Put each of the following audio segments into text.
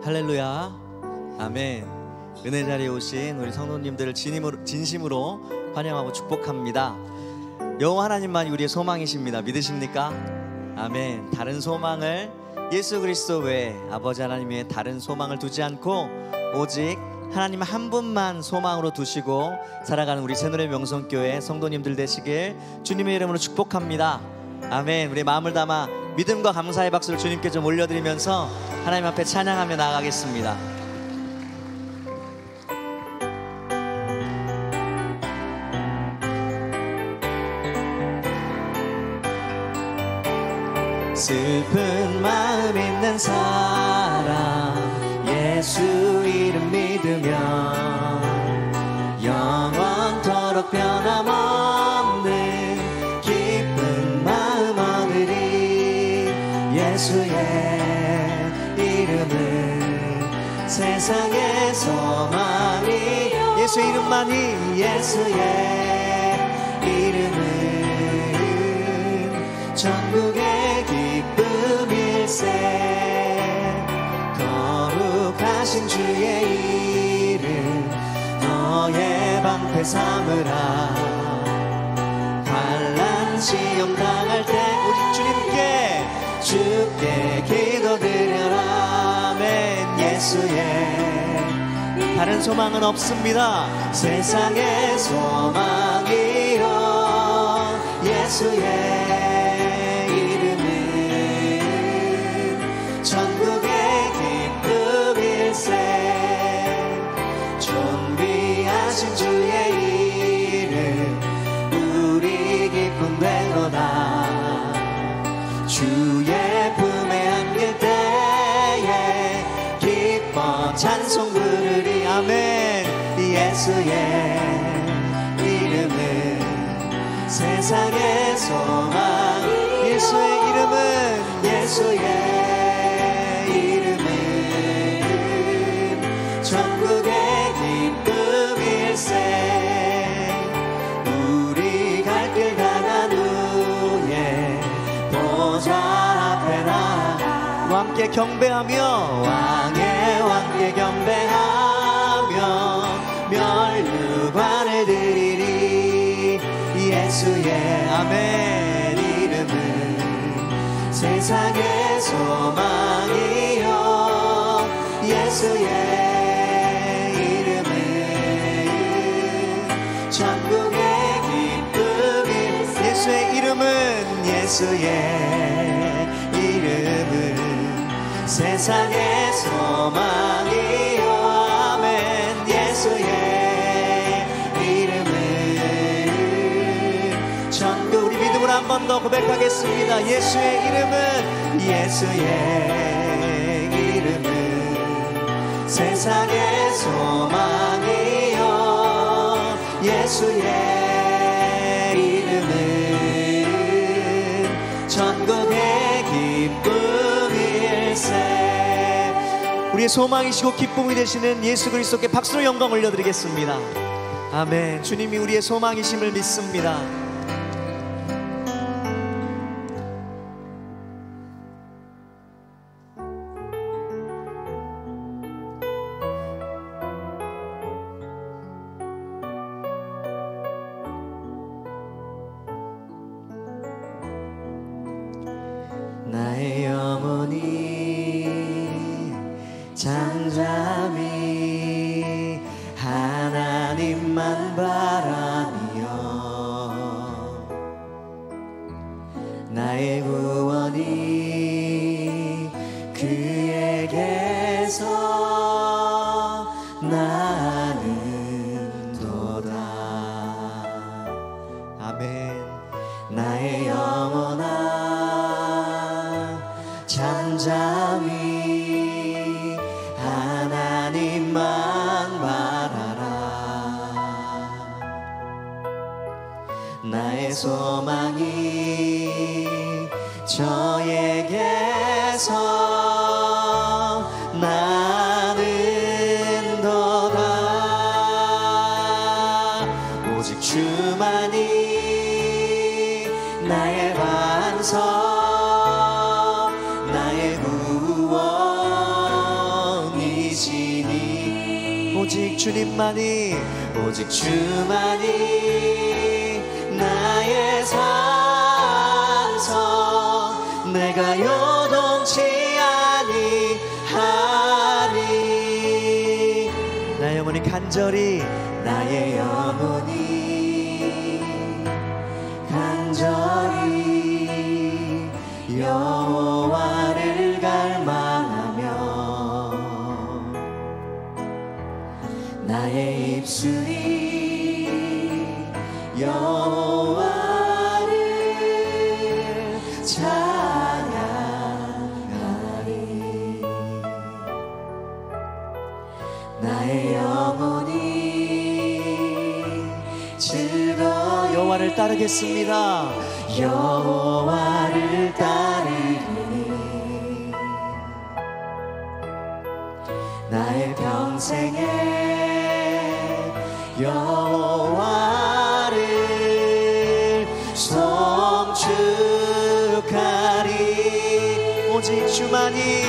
할렐루야. 아멘. 은혜 자리에 오신 우리 성도님들을 진심으로 환영하고 축복합니다. 여호와 하나님만이 우리의 소망이십니다. 믿으십니까? 아멘. 다른 소망을, 예수 그리스도 외에 아버지 하나님의 다른 소망을 두지 않고 오직 하나님 한 분만 소망으로 두시고 살아가는 우리 새노래 명성교회 성도님들 되시길 주님의 이름으로 축복합니다. 아멘. 우리 마음을 담아 믿음과 감사의 박수를 주님께 좀 올려드리면서 하나님 앞에 찬양하며 나아가겠습니다. 슬픈 마음 있는 사람 예수 이름 믿으면 영원토록 변함없는 기쁜 마음 얻으리. 예수의 이름은 세상의 소망이, 예수의 이름만이, 예수의 이름은 전국의 기쁨일세. 거룩하신 주의 이름 너의 방패 삼으라. 환난 시험 당할 때 우리 주께 기도드려라. 아멘. 예수의 다른 소망은 없습니다. 세상의 소망이요 예수의 이름은 전국의 기쁨일세. 존귀하신 주의 이름 우리 기쁨 되도다. 주의 품에 안길 때에 기뻐 찬송 부르리. 아멘. 예수의 이름은 세상의 소망. 예수의 이름은, 예수의 이름은 전국의 기쁨일세. 우리 갈 길 다간 후에 보좌 앞에 나가 왕께 경배하며, 왕의 왕께 경배하며 멸류관을 드리리. 예수의 아멘 이름은 세상의 소망이요 예수의 이름은 전국의 기쁨이. 예수의 이름은, 예수의 이름은 세상의 소망이요 아멘. 예수의 이름은 전국, 우리 믿음으로 한 번 더 고백하겠습니다. 예수의 이름은, 예수의 이름은 세상의 소망이요 예수의 이름은 전국의 기쁨일세. 우리의 소망이시고 기쁨이 되시는 예수 그리스도께 박수로 영광 올려드리겠습니다. 아멘. 주님이 우리의 소망이심을 믿습니다. 나의 영혼이 잠잠히 하나님만 바라며 나의 구원이 그에게서 나는도다. 아멘. 나의 영혼아 잠잠히 하나님만 바라라. 나의 소망이 저에게서 나는도다. 오직 주만이 나의 반석 나의 구원이시라. 오직 주님만이, 오직 주만이 나의 산성, 내가 요동치 아니하리. 나의 영혼이 간절히, 나의 영혼이 간절히 여호와를 갈망하며 나의 입술이 여호와를 찬양하리. 나의 영혼이 즐거워 여호와를 따르겠습니다. 여호와를 따르리니 나의 평생에 여호와를 송축하리. 오직 주만이,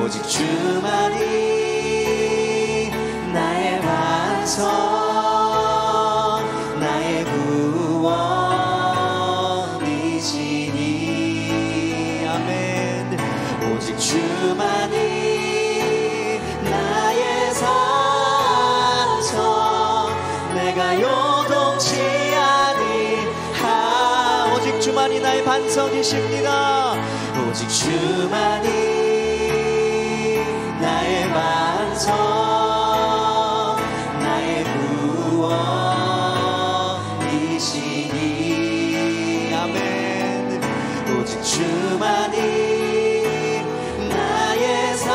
오직 주만이 나의 반석, 나의 구원이시니. 아멘. 오직 주만이 나의 산성, 내가 요동치 아니하. 오직 주만이 나의 반석이십니다. 오직 주만이 나의 반석, 나의 구원이시니. 아멘. 오직 주만이 나의 산성,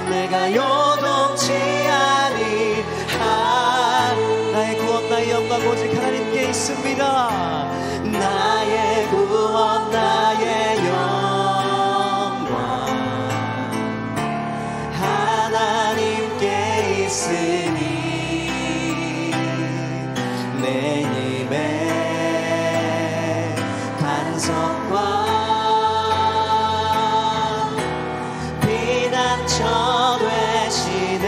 내가 요동치 아니하. 나의 구원, 나의 영광 오직 하나님께 있습니다. 나의 구원, 나의 영광 하나님께 있으니 내 힘의 반석과 피난처 되시네.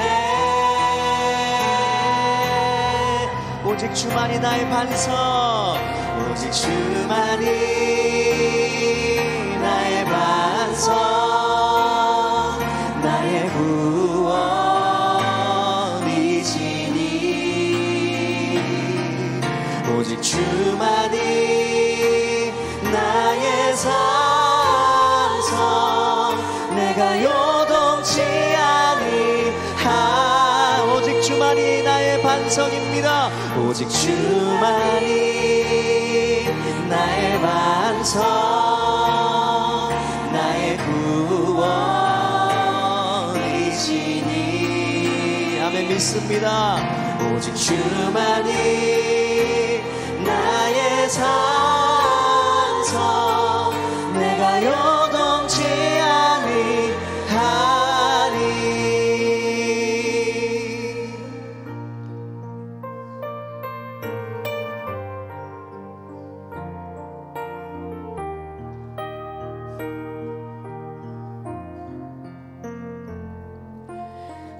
오직 주만이 나의 반석, 오직 주만이 나의 반석, 나의 구원이시니. 오직 주만이 나의 산성, 내가 요동치 아니하. 오직 주만이 나의 반석입니다. 오직 주만이 나의 반석, 나의 구원이시니. 아멘. 믿습니다. 오직 주만이 나의 산성, 내가 요동치 아니하리.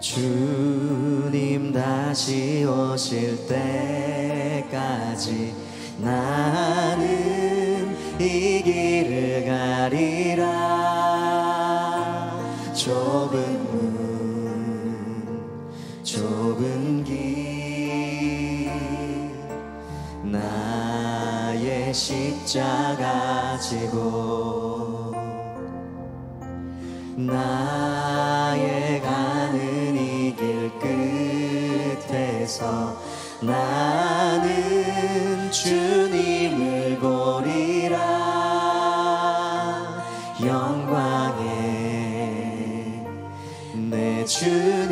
주님 다시 오실 때까지 나는 이 길을 가리라. 좁은 문, 좁은 길, 나의 십자가 지고 나의 가는 이 길 끝에서 나는 주님을 보리라. 영광의 내 주님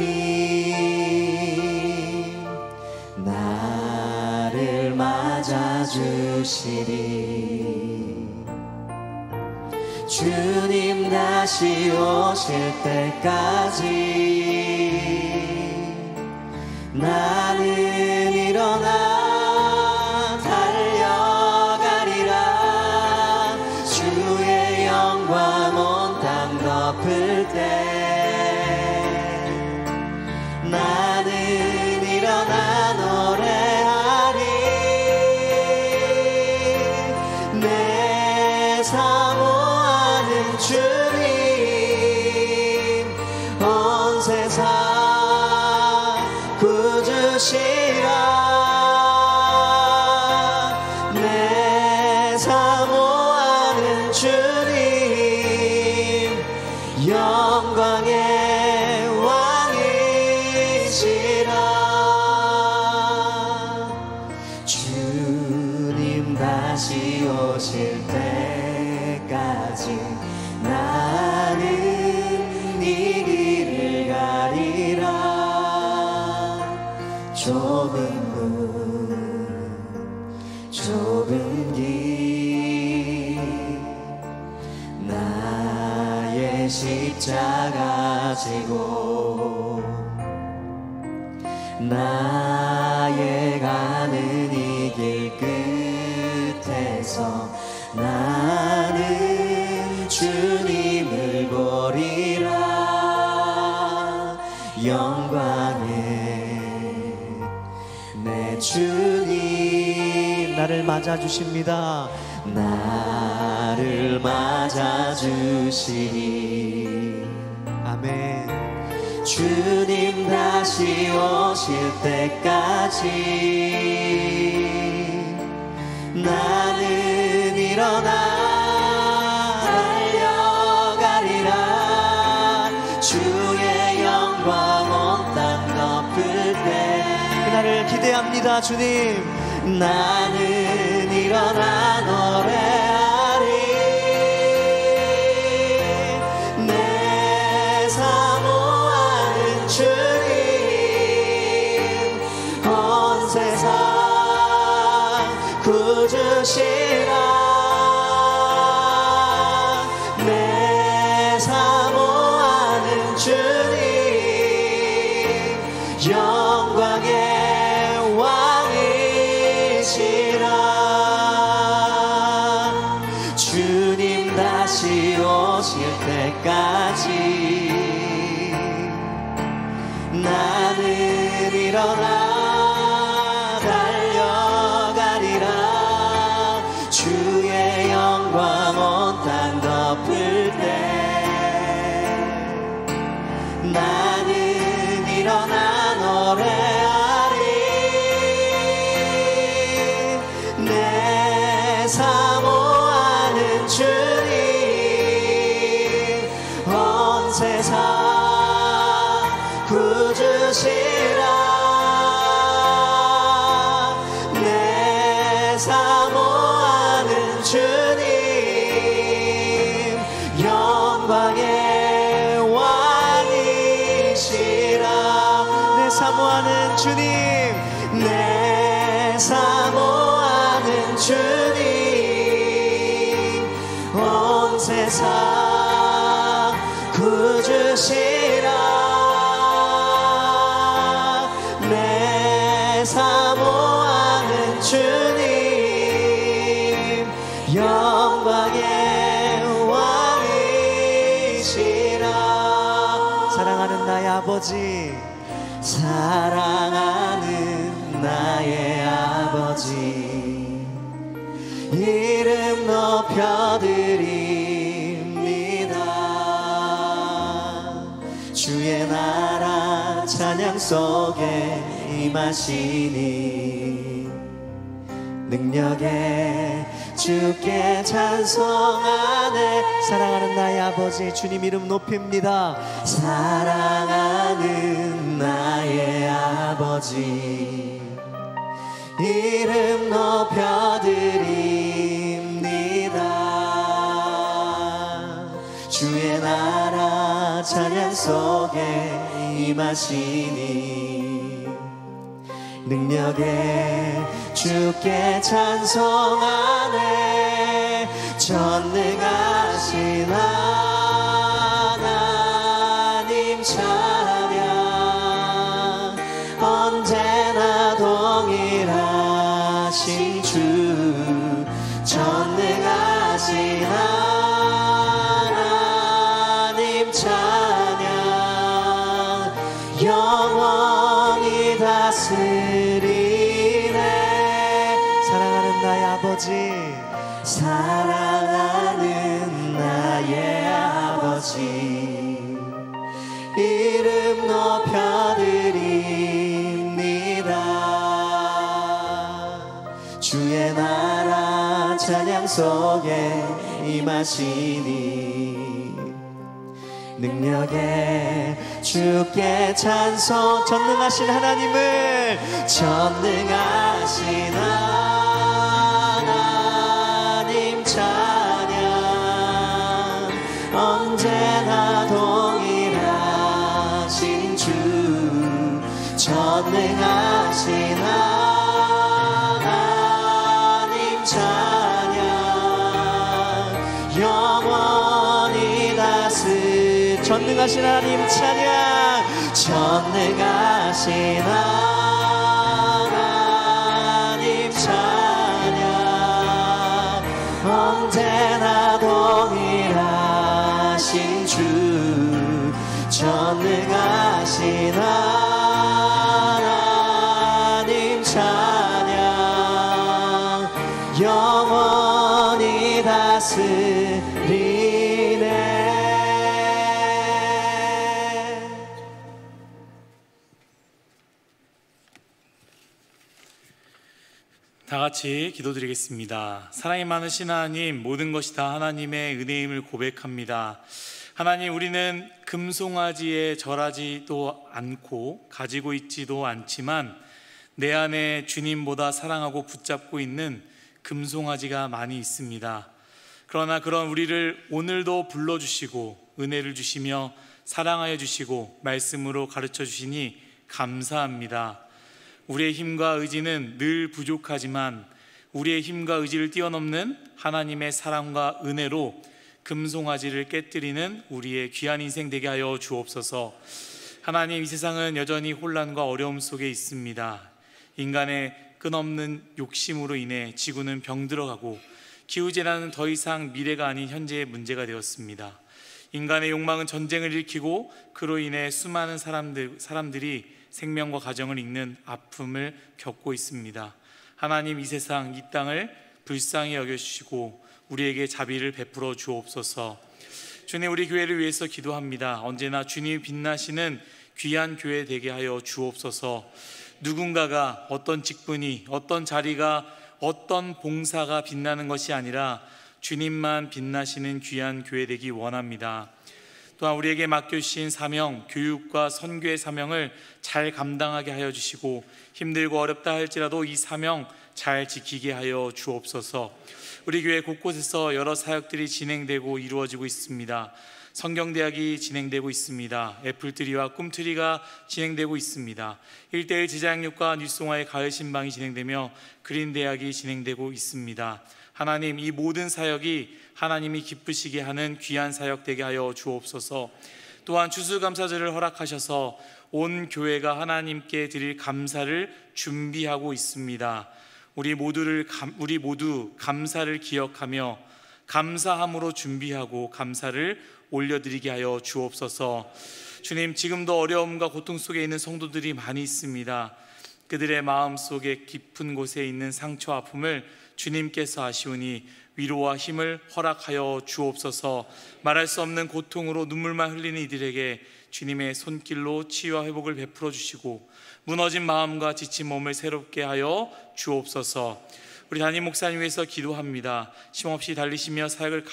나를 맞아주시리. 주님 다시 오실 때까지 나는 일어나 달려가리라. 주의 영광 온 땅 덮을 때 사모하는 주님 온 세상 구주시라 내 사모하는 주님 영광의 왕이시라 주님 다시 오실 때까지 나는 이 길을 가리라 좁은 길 나의 십자가 지고 나의 가는 이 길 끝에서 나는 주님을 보리라 영광의 내 주님 나를 맞아주십니다 나를 맞아주시리 아멘 주님 다시 오실 때까지 나는 일어나 달려가리라 주의 영광 온 땅 덮을 때 그날을 기대합니다 주님 나는 일어나 노래하리 내 사모하는 주님 온 세상 구주시라 내 사모하는 주님 영광의 주님 다시 오실 때까지 나는 일어나 달려가리라 주의 영광 온 땅 덮을 때 나는 일어나 노래하리 내 사모하는 주님 온 세상 구주시라 내 사모하는 주님 영광의 왕이시라 내 사모하는 주님 내 사모하는 주님 온 세상 구주시라 내 사모하는 주님 영광의 왕이시라 사랑하는 나의 아버지 사랑하는 나의 아버지 이름 높여드립니다 주의 나라 찬양 속에 임하시니 능력에 주께 찬송하네 사랑하는 나의 아버지 주님 이름 높입니다 사랑하는 나의 아버지 이름 높여드립니다 주의 나라 찬양 속에 임하시니 능력에 주께 찬송하네 전능하신 하나님 찬양 언제나 동일하신 주 전능하신 하나님 찬양 영원히 다스리네 사랑하는 나의 아버지 사랑하는 나의 아버지 이름 높여드립니다. 주의 나라 찬양 속에 임하시니 능력에 주께 찬송. 전능하신 하나님을, 전능하신 하나님 찬양. 언제나 동일하신 주, 전능하신 하나님 찬양. 영원히 전능하신 하나님 찬양. 전능하신 하나님 찬양. 언제나 동일하신 주, 전능하신 하나님 찬양. 영원히 다스리네. 다 같이 기도드리겠습니다. 사랑이 많으신 하나님, 모든 것이 다 하나님의 은혜임을 고백합니다. 하나님, 우리는 금송아지에 절하지도 않고 가지고 있지도 않지만 내 안에 주님보다 사랑하고 붙잡고 있는 금송아지가 많이 있습니다. 그러나 그런 우리를 오늘도 불러주시고 은혜를 주시며 사랑하여 주시고 말씀으로 가르쳐 주시니 감사합니다. 우리의 힘과 의지는 늘 부족하지만 우리의 힘과 의지를 뛰어넘는 하나님의 사랑과 은혜로 금송아지를 깨뜨리는 우리의 귀한 인생 되게 하여 주옵소서. 하나님, 이 세상은 여전히 혼란과 어려움 속에 있습니다. 인간의 끝없는 욕심으로 인해 지구는 병들어가고 기후재난은 더 이상 미래가 아닌 현재의 문제가 되었습니다. 인간의 욕망은 전쟁을 일으키고 그로 인해 수많은 사람들이 생명과 가정을 잃는 아픔을 겪고 있습니다. 하나님, 이 세상, 이 땅을 불쌍히 여겨주시고 우리에게 자비를 베풀어 주옵소서. 주님, 우리 교회를 위해서 기도합니다. 언제나 주님이 빛나시는 귀한 교회 되게 하여 주옵소서. 누군가가, 어떤 직분이, 어떤 자리가, 어떤 봉사가 빛나는 것이 아니라 주님만 빛나시는 귀한 교회 되기 원합니다. 또한 우리에게 맡겨주신 사명, 교육과 선교의 사명을 잘 감당하게 하여 주시고 힘들고 어렵다 할지라도 이 사명 잘 지키게 하여 주옵소서. 우리 교회 곳곳에서 여러 사역들이 진행되고 이루어지고 있습니다. 성경대학이 진행되고 있습니다. 애플트리와 꿈트리가 진행되고 있습니다. 1:1 제자양육과 뉴송화의 가을 신방이 진행되며 그린대학이 진행되고 있습니다. 하나님, 이 모든 사역이 하나님이 기쁘시게 하는 귀한 사역 되게 하여 주옵소서. 또한 추수감사절을 허락하셔서 온 교회가 하나님께 드릴 감사를 준비하고 있습니다. 우리 모두 감사를 기억하며 감사함으로 준비하고 감사를 올려드리게 하여 주옵소서. 주님, 지금도 어려움과 고통 속에 있는 성도들이 많이 있습니다. 그들의 마음 속에 깊은 곳에 있는 상처, 아픔을 주님께서 아시오니 위로와 힘을 허락하여 주옵소서. 말할 수 없는 고통으로 눈물만 흘리는 이들에게 주님의 손길로 치유와 회복을 베풀어 주시고 무너진 마음과 지친 몸을 새롭게 하여 주옵소서. 우리 담임 목사님 위해서 기도합니다. 쉼없이 달리시며 사역을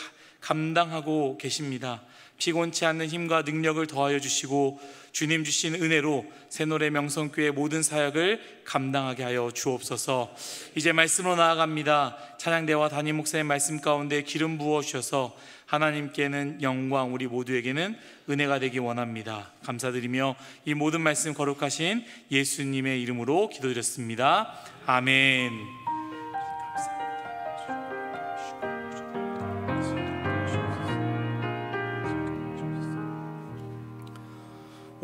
감당하고 계십니다. 피곤치 않는 힘과 능력을 더하여 주시고 주님 주신 은혜로 새노래 명성교회 모든 사역을 감당하게 하여 주옵소서. 이제 말씀으로 나아갑니다. 찬양대와 담임 목사님 말씀 가운데 기름 부어 주셔서 하나님께는 영광, 우리 모두에게는 은혜가 되기 원합니다. 감사드리며 이 모든 말씀 거룩하신 예수님의 이름으로 기도드렸습니다. 아멘.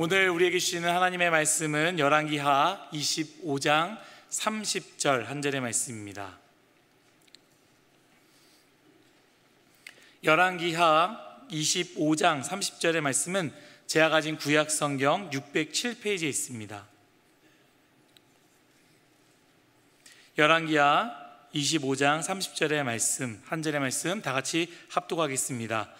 오늘 우리에게 주시는 하나님의 말씀은 열왕기하 25장 30절 한 절의 말씀입니다. 열왕기하 25장 30절의 말씀은 제가 가진 구약 성경 607페이지에 있습니다. 열왕기하 25장 30절의 말씀, 한 절의 말씀 다 같이 합독하겠습니다.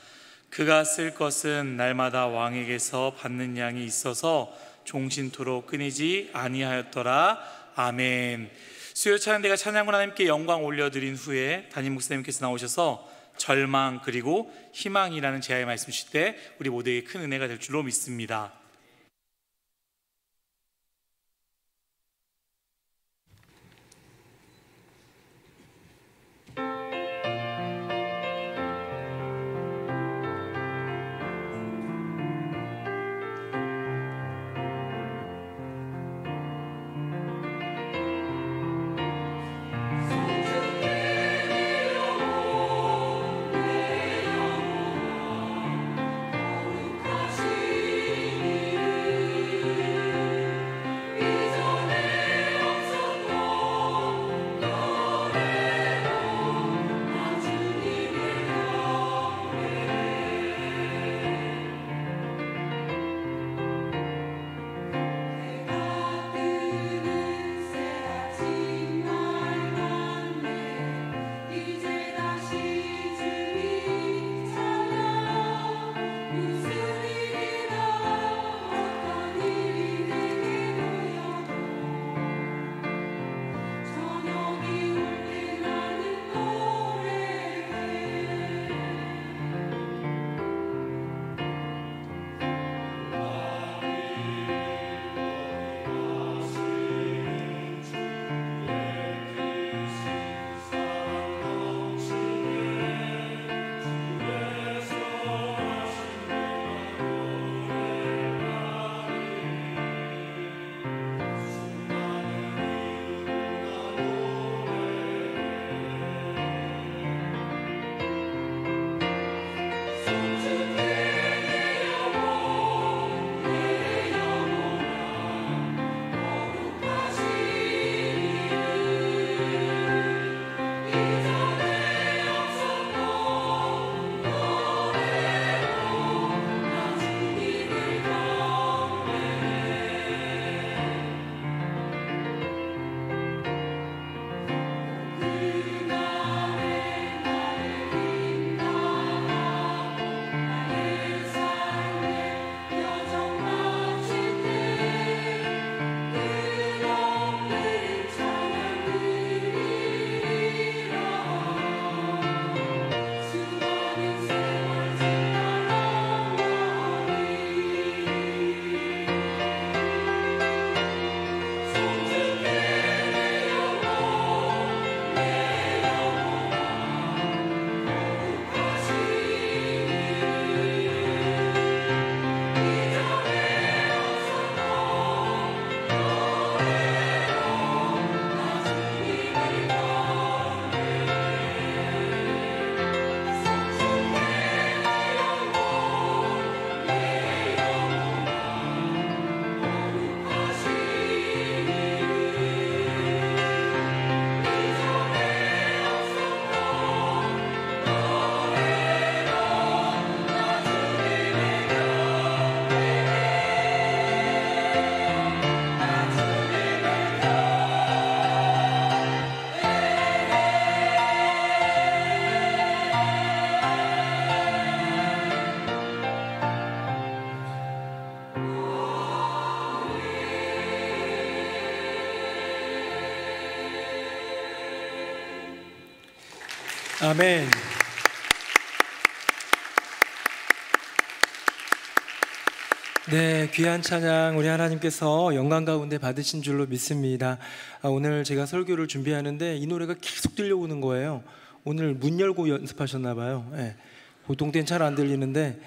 그가 쓸 것은 날마다 왕에게서 받는 양이 있어서 종신토록 끊이지 아니하였더라. 아멘. 수요 찬양대가 찬양을 하나님께 영광 올려드린 후에 담임 목사님께서 나오셔서 절망 그리고 희망이라는 제아의 말씀 주실 때 우리 모두에게 큰 은혜가 될 줄로 믿습니다. 아멘. 네, 귀한 찬양 우리 하나님께서 영광 가운데 받으신 줄로 믿습니다. 오늘 제가 설교를 준비하는데 이 노래가 계속 들려오는 거예요. 오늘 문 열고 연습하셨나 봐요. 네, 보통 때는 잘 안 들리는데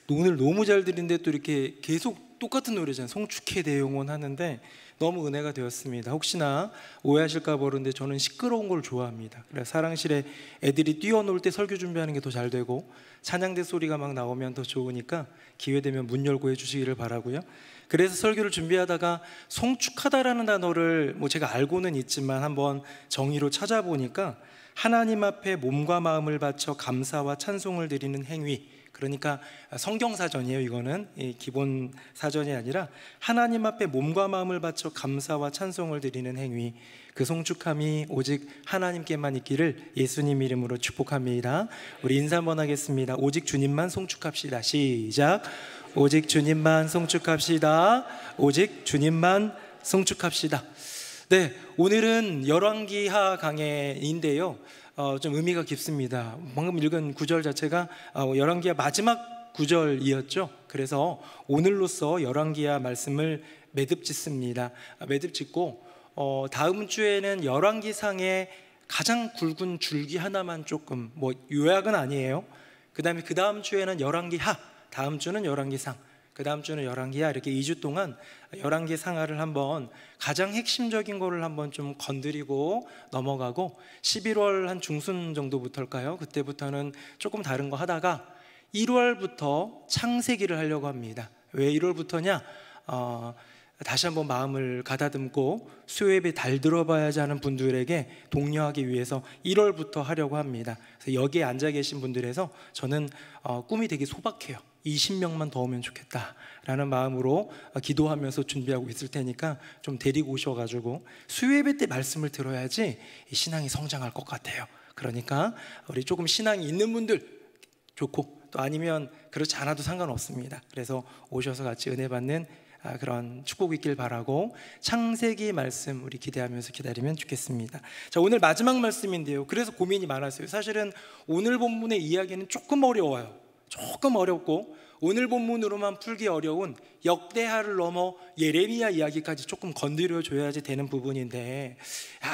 오늘 너무 잘 들리는데 또 이렇게 계속 똑같은 노래잖아요. 송축해 내 영혼 하는데 너무 은혜가 되었습니다. 혹시나 오해하실까 모르는데 저는 시끄러운 걸 좋아합니다. 그래서 사랑실에 애들이 뛰어놀 때 설교 준비하는 게 더 잘 되고 찬양대 소리가 막 나오면 더 좋으니까 기회되면 문 열고 해주시기를 바라고요. 그래서 설교를 준비하다가 송축하다라는 단어를 제가 알고는 있지만 한번 정의로 찾아보니까 하나님 앞에 몸과 마음을 바쳐 감사와 찬송을 드리는 행위. 그러니까 성경 사전이에요. 이거는 기본 사전이 아니라 하나님 앞에 몸과 마음을 바쳐 감사와 찬송을 드리는 행위, 그 송축함이 오직 하나님께만 있기를 예수님 이름으로 축복합니다. 우리 인사 한번 하겠습니다. 오직 주님만 송축합시다. 시작. 오직 주님만 송축합시다. 오직 주님만 송축합시다. 네, 오늘은 열왕기하 강해인데요. 좀 의미가 깊습니다. 방금 읽은 구절 자체가 열왕기하 마지막 구절이었죠. 그래서 오늘로써 열왕기하 말씀을 매듭짓습니다. 매듭짓고 다음 주에는 열왕기상의 가장 굵은 줄기 하나만 조금, 요약은 아니에요. 그 다음 주에는 열왕기하, 다음 주는 열왕기상, 그 다음 주는 열왕기하, 이렇게 2주 동안 열왕기 상하를 한번 가장 핵심적인 거를 한번 좀 건드리고 넘어가고, 11월 한 중순 정도부터일까요? 그때부터는 조금 다른 거 하다가 1월부터 창세기를 하려고 합니다. 왜 1월부터냐? 다시 한번 마음을 가다듬고 수요예배 달 들어봐야지 하는 분들에게 독려하기 위해서 1월부터 하려고 합니다. 그래서 여기에 앉아 계신 분들에서 저는 꿈이 되게 소박해요. 20명만 더 오면 좋겠다라는 마음으로 기도하면서 준비하고 있을 테니까 좀 데리고 오셔가지고 수요예배 때 말씀을 들어야지 신앙이 성장할 것 같아요. 그러니까 우리 조금 신앙이 있는 분들 좋고, 또 아니면 그렇지 않아도 상관없습니다. 그래서 오셔서 같이 은혜 받는 그런 축복 있길 바라고, 창세기 말씀 우리 기대하면서 기다리면 좋겠습니다. 자, 오늘 마지막 말씀인데요. 그래서 고민이 많았어요. 사실은 오늘 본문의 이야기는 조금 어려워요. 조금 어렵고, 오늘 본문으로만 풀기 어려운 역대하를 넘어 예레미야 이야기까지 조금 건드려줘야지 되는 부분인데,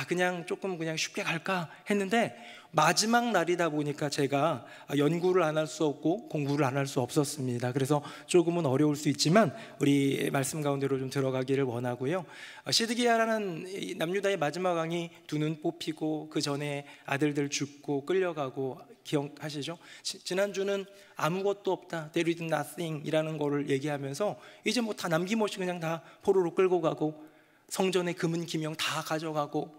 그냥 쉽게 갈까 했는데 마지막 날이다 보니까 제가 연구를 안 할 수 없고 공부를 안 할 수 없었습니다. 그래서 조금은 어려울 수 있지만 우리 말씀 가운데로 좀 들어가기를 원하고요. 시드기야라는 남유다의 마지막 왕이 두 눈 뽑히고 그 전에 아들들 죽고 끌려가고 기억하시죠? 지난주는 아무것도 없다, there is nothing 이라는 거를 얘기하면서 이제 다 남김없이 그냥 다 포로로 끌고 가고, 성전의 금은 기명 다 가져가고,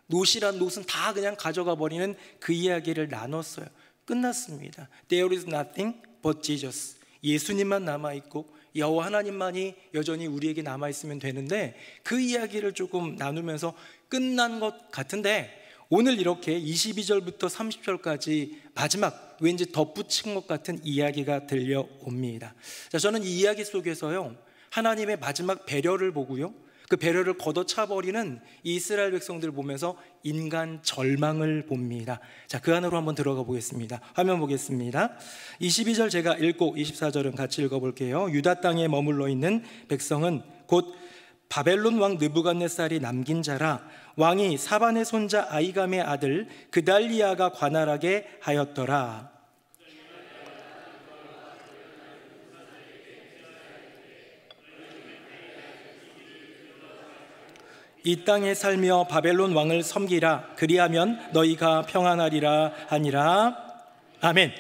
노시란 노은 다 그냥 가져가 버리는 그 이야기를 나눴어요. 끝났습니다. There is nothing but Jesus. 예수님만 남아있고 여호와 하나님만이 여전히 우리에게 남아있으면 되는데, 그 이야기를 조금 나누면서 끝난 것 같은데, 오늘 이렇게 22절부터 30절까지 마지막 왠지 덧붙인 것 같은 이야기가 들려옵니다. 자, 저는 이 이야기 속에서요, 하나님의 마지막 배려를 보고요, 그 배려를 걷어차버리는 이스라엘 백성들을 보면서 인간 절망을 봅니다. 자, 그 안으로 한번 들어가 보겠습니다. 화면 보겠습니다. 22절 제가 읽고 24절은 같이 읽어볼게요. 유다 땅에 머물러 있는 백성은 곧 바벨론 왕 느부갓네살이 남긴 자라. 왕이 사반의 손자 아이감의 아들 그달리아가 관할하게 하였더라. 이 땅에 살며 바벨론 왕을 섬기라. 그리하면 너희가 평안하리라 하니라. 아멘.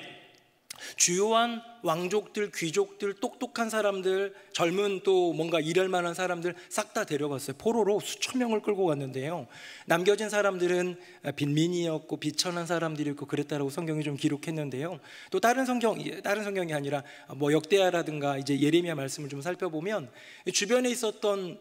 주요한 왕족들, 귀족들, 똑똑한 사람들, 젊은 또 뭔가 일할 만한 사람들 싹 다 데려갔어요. 포로로 수천 명을 끌고 갔는데요, 남겨진 사람들은 빈민이었고 비천한 사람들이었고 그랬다라고 성경이 좀 기록했는데요, 또 다른 성경이 아니라 역대하라든가 이제 예레미야 말씀을 좀 살펴보면 주변에 있었던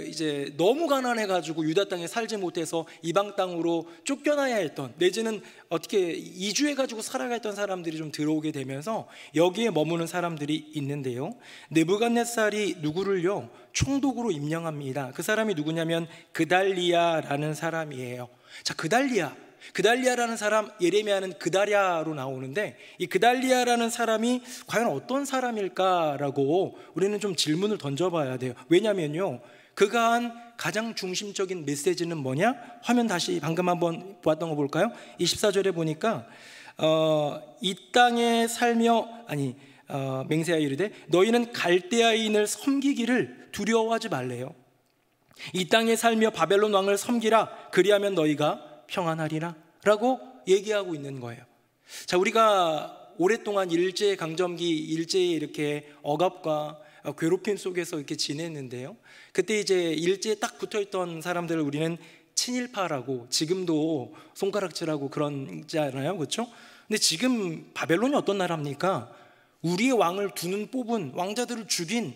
이제 너무 가난해가지고 유다 땅에 살지 못해서 이방 땅으로 쫓겨나야 했던, 내지는 어떻게 이주해가지고 살아가 있던 사람들이 좀 들어오게 되면서 여기에 머무는 사람들이 있는데요, 느부갓네살이 누구를요 총독으로 임명합니다. 그 사람이 누구냐면 그달리아라는 사람이에요. 자, 그달리아라는 사람, 예레미야는 그다랴로 나오는데, 이 그달리아라는 사람이 과연 어떤 사람일까라고 우리는 좀 질문을 던져봐야 돼요. 왜냐면요, 그가 한 가장 중심적인 메시지는 뭐냐? 화면 다시 방금 한번 보았던 거 볼까요? 24절에 보니까 이 땅에 살며 맹세하여 이르되 너희는 갈대아인을 섬기기를 두려워하지 말래요. 이 땅에 살며 바벨론 왕을 섬기라. 그리하면 너희가 평안하리라 라고 얘기하고 있는 거예요. 자, 우리가 오랫동안 일제강점기, 일제의 이렇게 억압과 괴롭힘 속에서 이렇게 지냈는데요, 그때 이제 일제에 딱 붙어있던 사람들을 우리는 친일파라고 지금도 손가락질하고 그런잖아요, 그렇죠? 근데 지금 바벨론이 어떤 나라입니까? 우리의 왕을 두는 뽑은 왕자들을 죽인,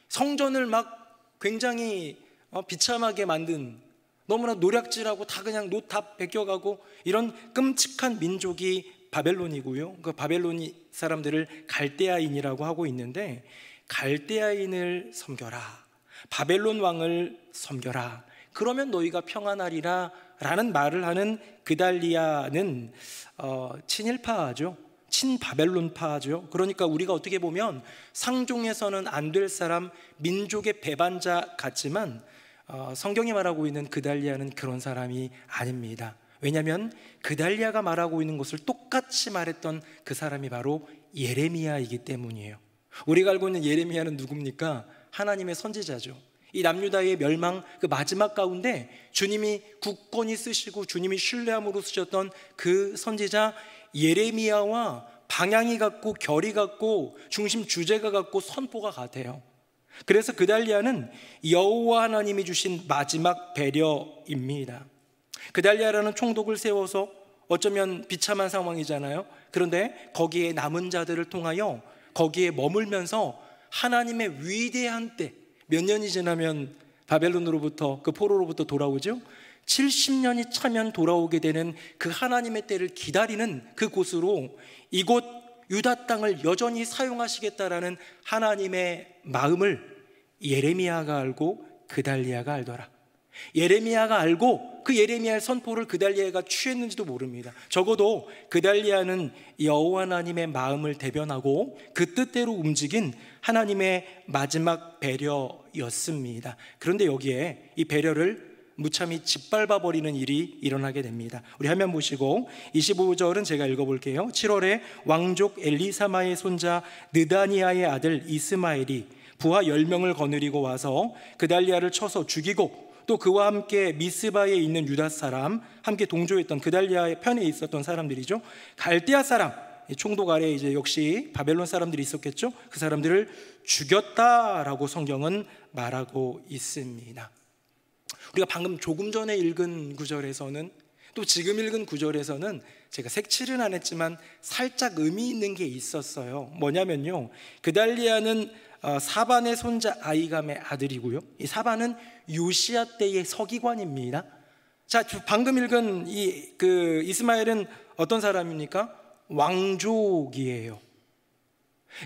성전을 막 굉장히 비참하게 만든, 너무나 노략질하고 다 그냥 노탑 베껴가고 이런 끔찍한 민족이 바벨론이고요. 그 바벨론 사람들을 갈대아인이라고 하고 있는데, 갈대아인을 섬겨라, 바벨론 왕을 섬겨라, 그러면 너희가 평안하리라 라는 말을 하는 그달리아는 친일파죠. 친바벨론파죠. 그러니까 우리가 어떻게 보면 상종해서는 안 될 사람, 민족의 배반자 같지만 성경이 말하고 있는 그달리아는 그런 사람이 아닙니다. 왜냐하면 그달리아가 말하고 있는 것을 똑같이 말했던 그 사람이 바로 예레미야이기 때문이에요. 우리가 알고 있는 예레미야는 누굽니까? 하나님의 선지자죠. 이 남유다의 멸망 그 마지막 가운데 주님이 굳건히 쓰시고 주님이 신뢰함으로 쓰셨던 그 선지자 예레미야와 방향이 같고 결이 같고 중심 주제가 같고 선포가 같아요. 그래서 그달리아는 여호와 하나님이 주신 마지막 배려입니다. 그달리아라는 총독을 세워서 어쩌면 비참한 상황이잖아요. 그런데 거기에 남은 자들을 통하여 거기에 머물면서 하나님의 위대한 때, 몇 년이 지나면 바벨론으로부터 그 포로로부터 돌아오죠. 70년이 차면 돌아오게 되는 그 하나님의 때를 기다리는 그 곳으로 이곳 유다 땅을 여전히 사용하시겠다라는 하나님의 마음을 예레미야가 알고 그달리아가 알더라. 예레미야가 알고 그 예레미야의 선포를 그달리아가 취했는지도 모릅니다. 적어도 그달리아는 여호와 하나님의 마음을 대변하고 그 뜻대로 움직인 하나님의 마지막 배려였습니다. 그런데 여기에 이 배려를 무참히 짓밟아버리는 일이 일어나게 됩니다. 우리 화면 보시고 25절은 제가 읽어볼게요. 7월에 왕족 엘리사마의 손자 느다니아의 아들 이스마엘이 부하 10명을 거느리고 와서 그달리아를 쳐서 죽이고, 또 그와 함께 미스바에 있는 유다 사람, 함께 동조했던 그달리아의 편에 있었던 사람들이죠. 갈대아 사람, 총독 아래에 이제 역시 바벨론 사람들이 있었겠죠. 그 사람들을 죽였다라고 성경은 말하고 있습니다. 우리가 방금 조금 전에 읽은 구절에서는, 또 지금 읽은 구절에서는 제가 색칠은 안 했지만 살짝 의미 있는 게 있었어요. 뭐냐면요, 그달리아는 사반의 손자 아이감의 아들이고요, 이 사반은 요시야 때의 서기관입니다. 자, 방금 읽은 그 이스마엘은 어떤 사람입니까? 왕족이에요.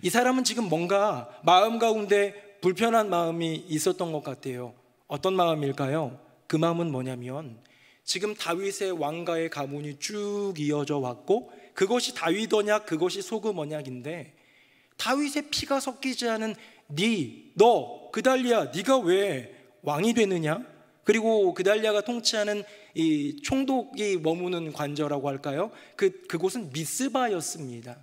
이 사람은 지금 뭔가 마음 가운데 불편한 마음이 있었던 것 같아요. 어떤 마음일까요? 그 마음은 뭐냐면, 지금 다윗의 왕가의 가문이 쭉 이어져 왔고, 그것이 다윗 언약, 그것이 소금 언약인데, 다윗의 피가 섞이지 않은 너 그달리아, 네가 왜 왕이 되느냐? 그리고 그달리아가 통치하는 이 총독이 머무는 관저라고 할까요? 그곳은 미스바였습니다.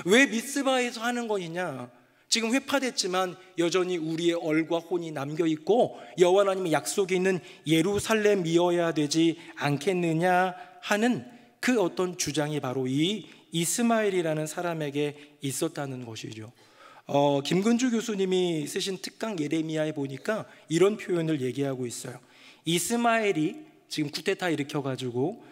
왜 미스바에서 하는 것이냐? 지금 회파됐지만 여전히 우리의 얼과 혼이 남겨있고 여호와 하나님의 약속이 있는 예루살렘이어야 되지 않겠느냐 하는 그 어떤 주장이 바로 이 이스마엘이라는 사람에게 있었다는 것이죠. 김근주 교수님이 쓰신 특강 예레미야에 보니까 이런 표현을 얘기하고 있어요. 이스마엘이 지금 쿠데타 일으켜가지고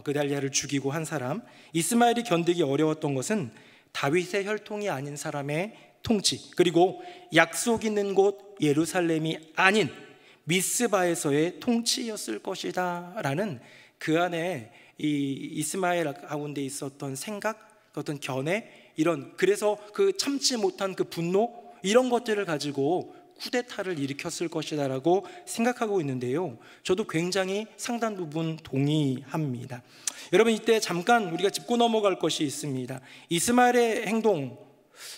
그달리아를 죽이고 한 사람, 이스마엘이 견디기 어려웠던 것은 다윗의 혈통이 아닌 사람의 통치, 그리고 약속 있는 곳 예루살렘이 아닌 미스바에서의 통치였을 것이다 라는 그 안에 이 이스마엘 가운데 있었던 생각, 어떤 견해, 이런, 그래서 그 참지 못한 그 분노, 이런 것들을 가지고 쿠데타를 일으켰을 것이다 라고 생각하고 있는데요, 저도 굉장히 상당 부분 동의합니다. 여러분, 이때 잠깐 우리가 짚고 넘어갈 것이 있습니다. 이스마엘의 행동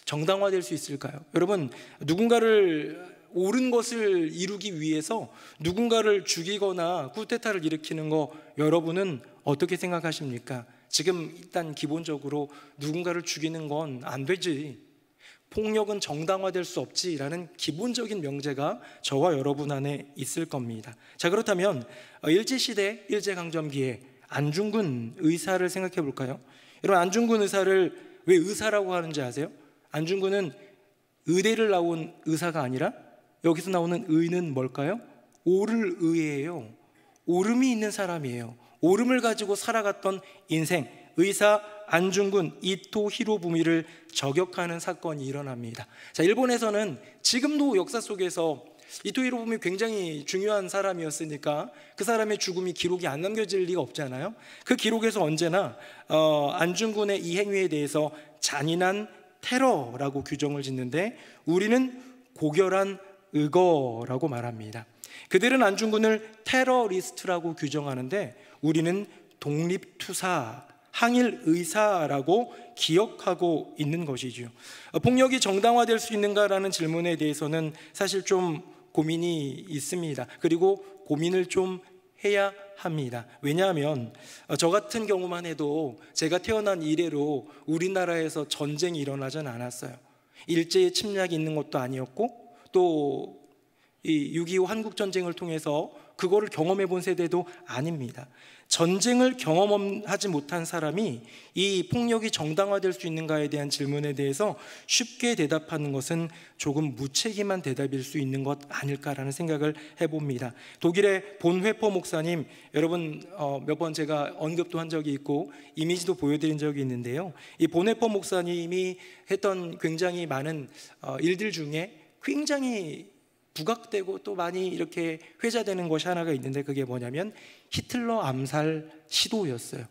정당화될 수 있을까요? 여러분, 누군가를 옳은 것을 이루기 위해서 누군가를 죽이거나 쿠데타를 일으키는 거 여러분은 어떻게 생각하십니까? 지금 일단 기본적으로 누군가를 죽이는 건 안 되지, 폭력은 정당화될 수 없지라는 기본적인 명제가 저와 여러분 안에 있을 겁니다. 자, 그렇다면 일제시대, 일제강점기에 안중근 의사를 생각해 볼까요? 여러분, 안중근 의사를 왜 의사라고 하는지 아세요? 안중근은 의대를 나온 의사가 아니라 여기서 나오는 의는 뭘까요? 옳을 의예요. 오름이 있는 사람이에요. 오름을 가지고 살아갔던 인생, 의사 안중근 이토 히로부미를 저격하는 사건이 일어납니다. 자, 일본에서는 지금도 역사 속에서 이토 히로부미 굉장히 중요한 사람이었으니까 그 사람의 죽음이 기록이 안 남겨질 리가 없잖아요. 그 기록에서 언제나 안중근의 이 행위에 대해서 잔인한 테러라고 규정을 짓는데 우리는 고결한 의거라고 말합니다. 그들은 안중근을 테러리스트라고 규정하는데 우리는 독립투사, 항일의사라고 기억하고 있는 것이죠. 폭력이 정당화될 수 있는가라는 질문에 대해서는 사실 좀 고민이 있습니다. 그리고 고민을 좀 해야 합니다. 왜냐하면 저 같은 경우만 해도 제가 태어난 이래로 우리나라에서 전쟁이 일어나진 않았어요. 일제의 침략이 있는 것도 아니었고 또 이 6.25 한국전쟁을 통해서 그거를 경험해 본 세대도 아닙니다. 전쟁을 경험하지 못한 사람이 이 폭력이 정당화될 수 있는가에 대한 질문에 대해서 쉽게 대답하는 것은 조금 무책임한 대답일 수 있는 것 아닐까라는 생각을 해봅니다. 독일의 본회퍼 목사님, 여러분 몇 번 제가 언급도 한 적이 있고 이미지도 보여드린 적이 있는데요. 이 본회퍼 목사님이 했던 굉장히 많은 일들 중에 굉장히 부각되고 또 많이 이렇게 회자되는 것이 하나가 있는데 그게 뭐냐면 히틀러 암살 시도였어요.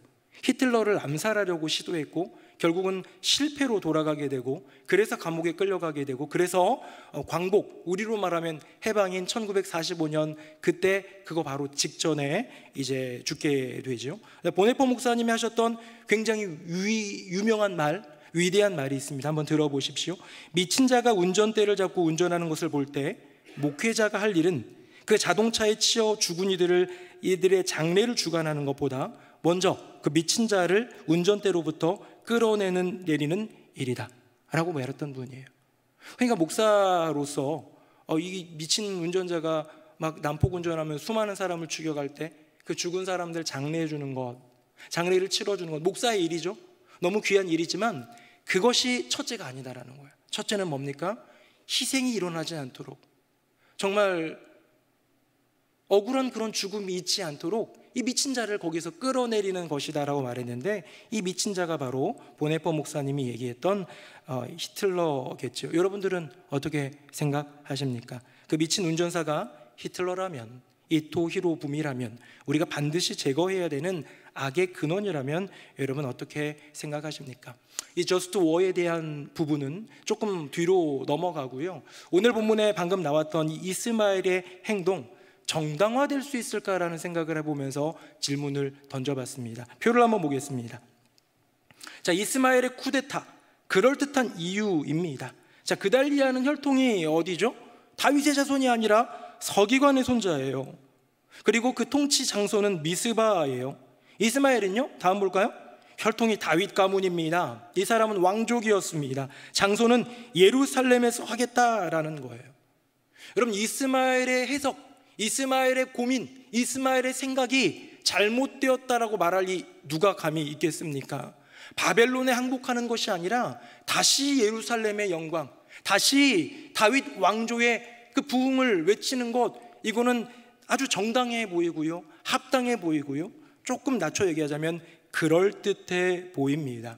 히틀러를 암살하려고 시도했고 결국은 실패로 돌아가게 되고 그래서 감옥에 끌려가게 되고 그래서 광복, 우리로 말하면 해방인 1945년 그때 그거 바로 직전에 이제 죽게 되죠. 본회퍼 목사님이 하셨던 굉장히 유명한 말, 위대한 말이 있습니다. 한번 들어보십시오. 미친 자가 운전대를 잡고 운전하는 것을 볼 때 목회자가 할 일은 그 자동차에 치여 죽은 이들의 장례를 주관하는 것보다 먼저 그 미친 자를 운전대로부터 끌어내리는 일이다 라고 말했던 분이에요. 그러니까 목사로서 이 미친 운전자가 막 난폭 운전하면 수많은 사람을 죽여갈 때 그 죽은 사람들 장례해 주는 것, 장례를 치러주는 것, 목사의 일이죠. 너무 귀한 일이지만 그것이 첫째가 아니다라는 거예요. 첫째는 뭡니까? 희생이 일어나지 않도록, 정말 억울한 그런 죽음이 있지 않도록 이 미친 자를 거기서 끌어내리는 것이다라고 말했는데 이 미친 자가 바로 본회퍼 목사님이 얘기했던 히틀러겠죠. 여러분들은 어떻게 생각하십니까? 그 미친 운전사가 히틀러라면, 이토 히로부미라면, 우리가 반드시 제거해야 되는 악의 근원이라면 여러분 어떻게 생각하십니까? 이 저스트 워에 대한 부분은 조금 뒤로 넘어가고요. 오늘 본문에 방금 나왔던 이 이스마엘의 행동, 정당화될 수 있을까라는 생각을 해보면서 질문을 던져봤습니다. 표를 한번 보겠습니다. 자, 이스마엘의 쿠데타, 그럴듯한 이유입니다. 자, 그달리아는 혈통이 어디죠? 다윗의 자손이 아니라 서기관의 손자예요. 그리고 그 통치 장소는 미스바예요. 이스마엘은요? 다음 볼까요? 혈통이 다윗 가문입니다. 이 사람은 왕족이었습니다. 장소는 예루살렘에서 하겠다라는 거예요. 여러분, 이스마엘의 해석, 이스마엘의 고민, 이스마엘의 생각이 잘못되었다라고 말할 리 누가 감히 있겠습니까? 바벨론에 항복하는 것이 아니라 다시 예루살렘의 영광, 다시 다윗 왕조의 그 부흥을 외치는 것, 이거는 아주 정당해 보이고요, 합당해 보이고요, 조금 낮춰 얘기하자면 그럴듯해 보입니다.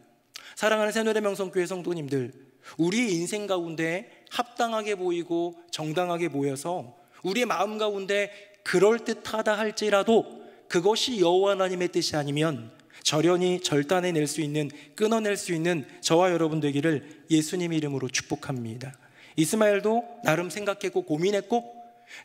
사랑하는 새노래명성교회 성도님들, 우리의 인생 가운데 합당하게 보이고 정당하게 보여서 우리의 마음 가운데 그럴듯하다 할지라도 그것이 여호와 하나님의 뜻이 아니면 절연히 절단해낼 수 있는, 끊어낼 수 있는 저와 여러분 되기를 예수님 이름으로 축복합니다. 이스마엘도 나름 생각했고 고민했고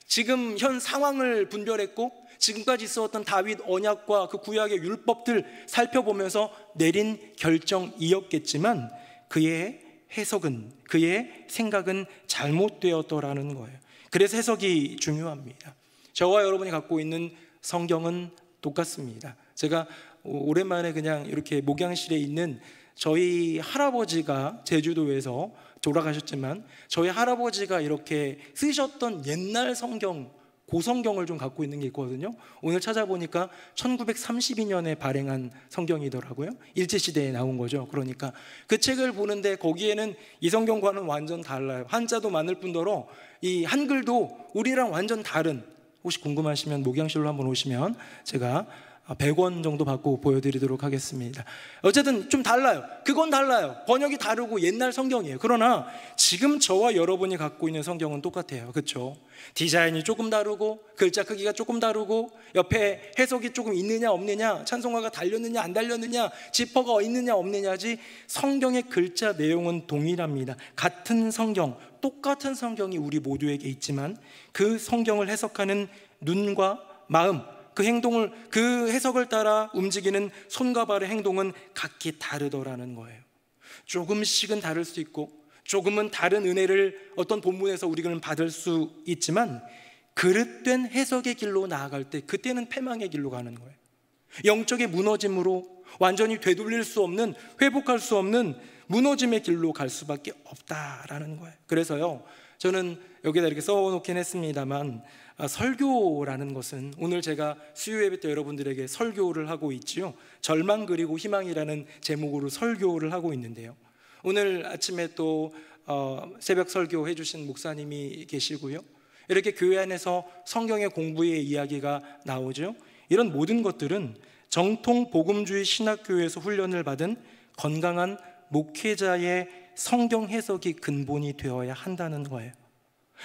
지금 현 상황을 분별했고 지금까지 있었던 다윗 언약과 그 구약의 율법들 살펴보면서 내린 결정이었겠지만 그의 해석은, 그의 생각은 잘못되었더라는 거예요. 그래서 해석이 중요합니다. 저와 여러분이 갖고 있는 성경은 똑같습니다. 제가 오랜만에 그냥 이렇게 목양실에 있는 저희 할아버지가 제주도에서 돌아가셨지만 저희 할아버지가 이렇게 쓰셨던 옛날 성경, 고성경을 좀 갖고 있는 게 있거든요. 오늘 찾아보니까 1932년에 발행한 성경이더라고요. 일제시대에 나온 거죠. 그러니까 그 책을 보는데 거기에는 이 성경과는 완전 달라요. 한자도 많을 뿐더러 이 한글도 우리랑 완전 다른, 혹시 궁금하시면 목양실로 한번 오시면 제가 100원 정도 받고 보여드리도록 하겠습니다. 어쨌든 좀 달라요. 그건 달라요. 번역이 다르고 옛날 성경이에요. 그러나 지금 저와 여러분이 갖고 있는 성경은 똑같아요. 그렇죠? 디자인이 조금 다르고 글자 크기가 조금 다르고 옆에 해석이 조금 있느냐 없느냐, 찬송가가 달렸느냐 안 달렸느냐, 지퍼가 있느냐 없느냐지 성경의 글자 내용은 동일합니다. 같은 성경, 똑같은 성경이 우리 모두에게 있지만 그 성경을 해석하는 눈과 마음, 그 행동을, 그 해석을 따라 움직이는 손과 발의 행동은 각기 다르더라는 거예요. 조금씩은 다를 수 있고 조금은 다른 은혜를 어떤 본문에서 우리는 받을 수 있지만 그릇된 해석의 길로 나아갈 때 그때는 패망의 길로 가는 거예요. 영적의 무너짐으로 완전히 되돌릴 수 없는, 회복할 수 없는 무너짐의 길로 갈 수밖에 없다라는 거예요. 그래서요, 저는 여기다 이렇게 써놓긴 했습니다만 설교라는 것은, 오늘 제가 수요 예배 때 여러분들에게 설교를 하고 있지요. 절망 그리고 희망이라는 제목으로 설교를 하고 있는데요, 오늘 아침에 또 새벽 설교 해주신 목사님이 계시고요, 이렇게 교회 안에서 성경의 공부의 이야기가 나오죠. 이런 모든 것들은 정통 복음주의 신학교에서 훈련을 받은 건강한 목회자의 성경 해석이 근본이 되어야 한다는 거예요.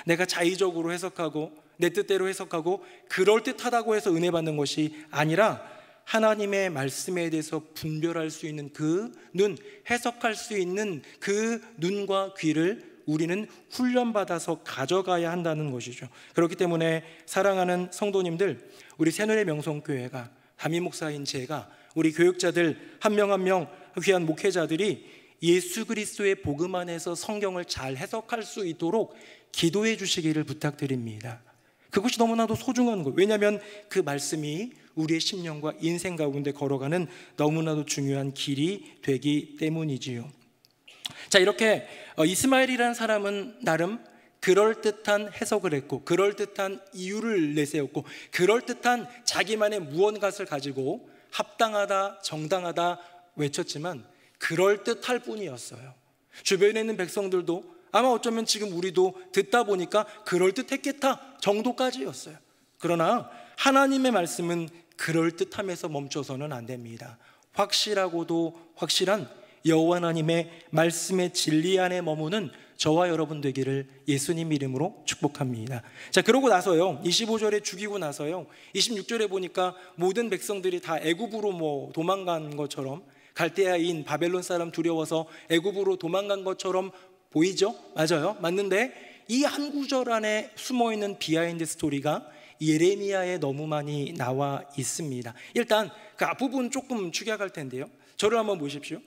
내가 자의적으로 해석하고 내 뜻대로 해석하고 그럴듯하다고 해서 은혜 받는 것이 아니라 하나님의 말씀에 대해서 분별할 수 있는 그 눈, 해석할 수 있는 그 눈과 귀를 우리는 훈련받아서 가져가야 한다는 것이죠. 그렇기 때문에 사랑하는 성도님들, 우리 새누리 명성교회가, 담임 목사인 제가, 우리 교육자들 한 명 한 명, 귀한 목회자들이 예수 그리스도의 복음 안에서 성경을 잘 해석할 수 있도록 기도해 주시기를 부탁드립니다. 그것이 너무나도 소중한 거예요. 왜냐하면 그 말씀이 우리의 심령과 인생 가운데 걸어가는 너무나도 중요한 길이 되기 때문이지요. 자, 이렇게 이스마엘이라는 사람은 나름 그럴듯한 해석을 했고 그럴듯한 이유를 내세웠고 그럴듯한 자기만의 무언가를 가지고 합당하다, 정당하다 외쳤지만 그럴듯할 뿐이었어요. 주변에 있는 백성들도 아마 어쩌면 지금 우리도 듣다 보니까 그럴듯했겠다 정도까지였어요. 그러나 하나님의 말씀은 그럴듯함에서 멈춰서는 안 됩니다. 확실하고도 확실한 여호와 하나님의 말씀의 진리 안에 머무는 저와 여러분 되기를 예수님 이름으로 축복합니다. 자, 그러고 나서요, 25절에 죽이고 나서요, 26절에 보니까 모든 백성들이 다 애굽으로 도망간 것처럼, 갈대아인 바벨론 사람 두려워서 애굽으로 도망간 것처럼 보이죠? 맞아요, 맞는데 이 한 구절 안에 숨어있는 비하인드 스토리가 예레미야에 너무 많이 나와 있습니다. 일단 그 앞부분 조금 축약할 텐데요, 저를 한번 보십시오.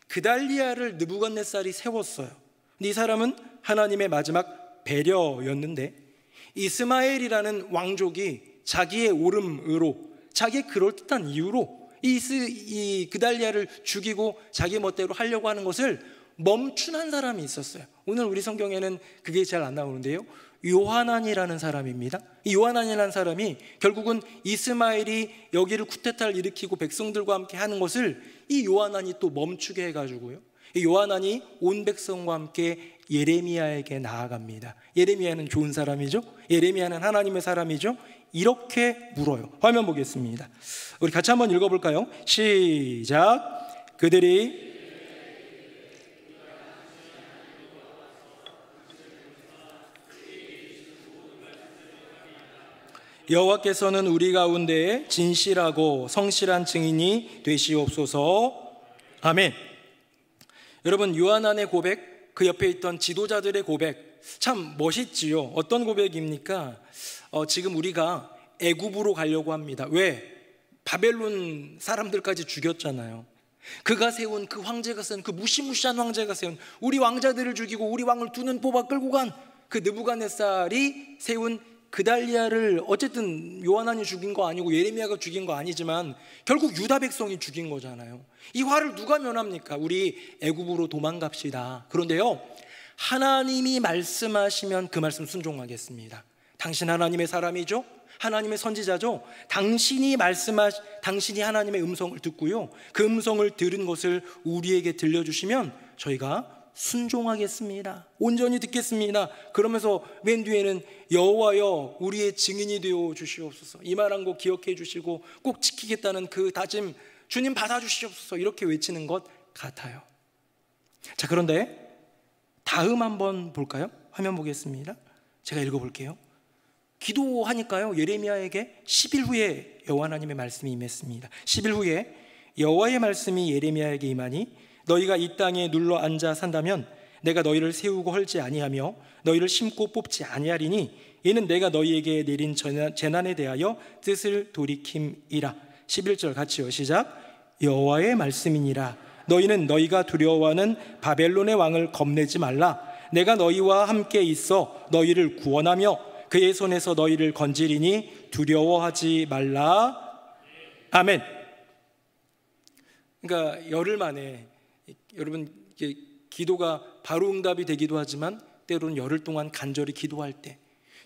그달리아를 느부갓네살이 세웠어요. 근데 이 사람은 하나님의 마지막 배려였는데 이스마엘이라는 왕족이 자기의 오름으로, 자기의 그럴듯한 이유로 이 그달리아를 죽이고 자기 멋대로 하려고 하는 것을 멈춘 사람이 있었어요. 오늘 우리 성경에는 그게 잘 안 나오는데요, 요하난이라는 사람입니다. 이 요하난이라는 사람이 결국은 이스마엘이 여기를 쿠데타를 일으키고 백성들과 함께 하는 것을 이 요하난이 또 멈추게 해가지고요, 이 요하난이 온 백성과 함께 예레미야에게 나아갑니다. 예레미야는 좋은 사람이죠. 예레미야는 하나님의 사람이죠. 이렇게 물어요. 화면 보겠습니다. 우리 같이 한번 읽어볼까요? 시작. 그들이 여호와께서는 우리 가운데에 진실하고 성실한 증인이 되시옵소서. 아멘. 여러분, 요하난의 고백, 그 옆에 있던 지도자들의 고백 참 멋있지요. 어떤 고백입니까? 지금 우리가 애굽으로 가려고 합니다. 왜? 바벨론 사람들까지 죽였잖아요. 그가 세운, 그 황제가 세운, 그 무시무시한 황제가 세운, 우리 왕자들을 죽이고 우리 왕을 두 눈 뽑아 끌고 간 그 느부갓네살이 세운 그달리아를 어쨌든 요하난이 죽인 거 아니고 예레미야가 죽인 거 아니지만 결국 유다 백성이 죽인 거잖아요. 이 화를 누가 면합니까? 우리 애굽으로 도망갑시다. 그런데요, 하나님이 말씀하시면 그 말씀 순종하겠습니다. 당신 하나님의 사람이죠? 하나님의 선지자죠? 당신이 하나님의 음성을 듣고요, 그 음성을 들은 것을 우리에게 들려주시면 저희가 순종하겠습니다. 온전히 듣겠습니다. 그러면서 맨 뒤에는 여호와여 우리의 증인이 되어 주시옵소서. 이 말한 거 기억해 주시고 꼭 지키겠다는 그 다짐 주님 받아주시옵소서 이렇게 외치는 것 같아요. 자, 그런데 다음 한번 볼까요? 화면 보겠습니다. 제가 읽어볼게요. 기도하니까요 예레미야에게 10일 후에 여호와 하나님의 말씀이 임했습니다. 10일 후에 여호와의 말씀이 예레미야에게 임하니 너희가 이 땅에 눌러 앉아 산다면 내가 너희를 세우고 헐지 아니하며 너희를 심고 뽑지 아니하리니 이는 내가 너희에게 내린 재난에 대하여 뜻을 돌이킴이라. 11절 같이요, 시작. 여호와의 말씀이니라. 너희는 너희가 두려워하는 바벨론의 왕을 겁내지 말라. 내가 너희와 함께 있어 너희를 구원하며 그의 손에서 너희를 건지리니 두려워하지 말라. 아멘. 그러니까 열흘 만에 여러분 기도가 바로 응답이 되기도 하지만 때로는 열흘 동안 간절히 기도할 때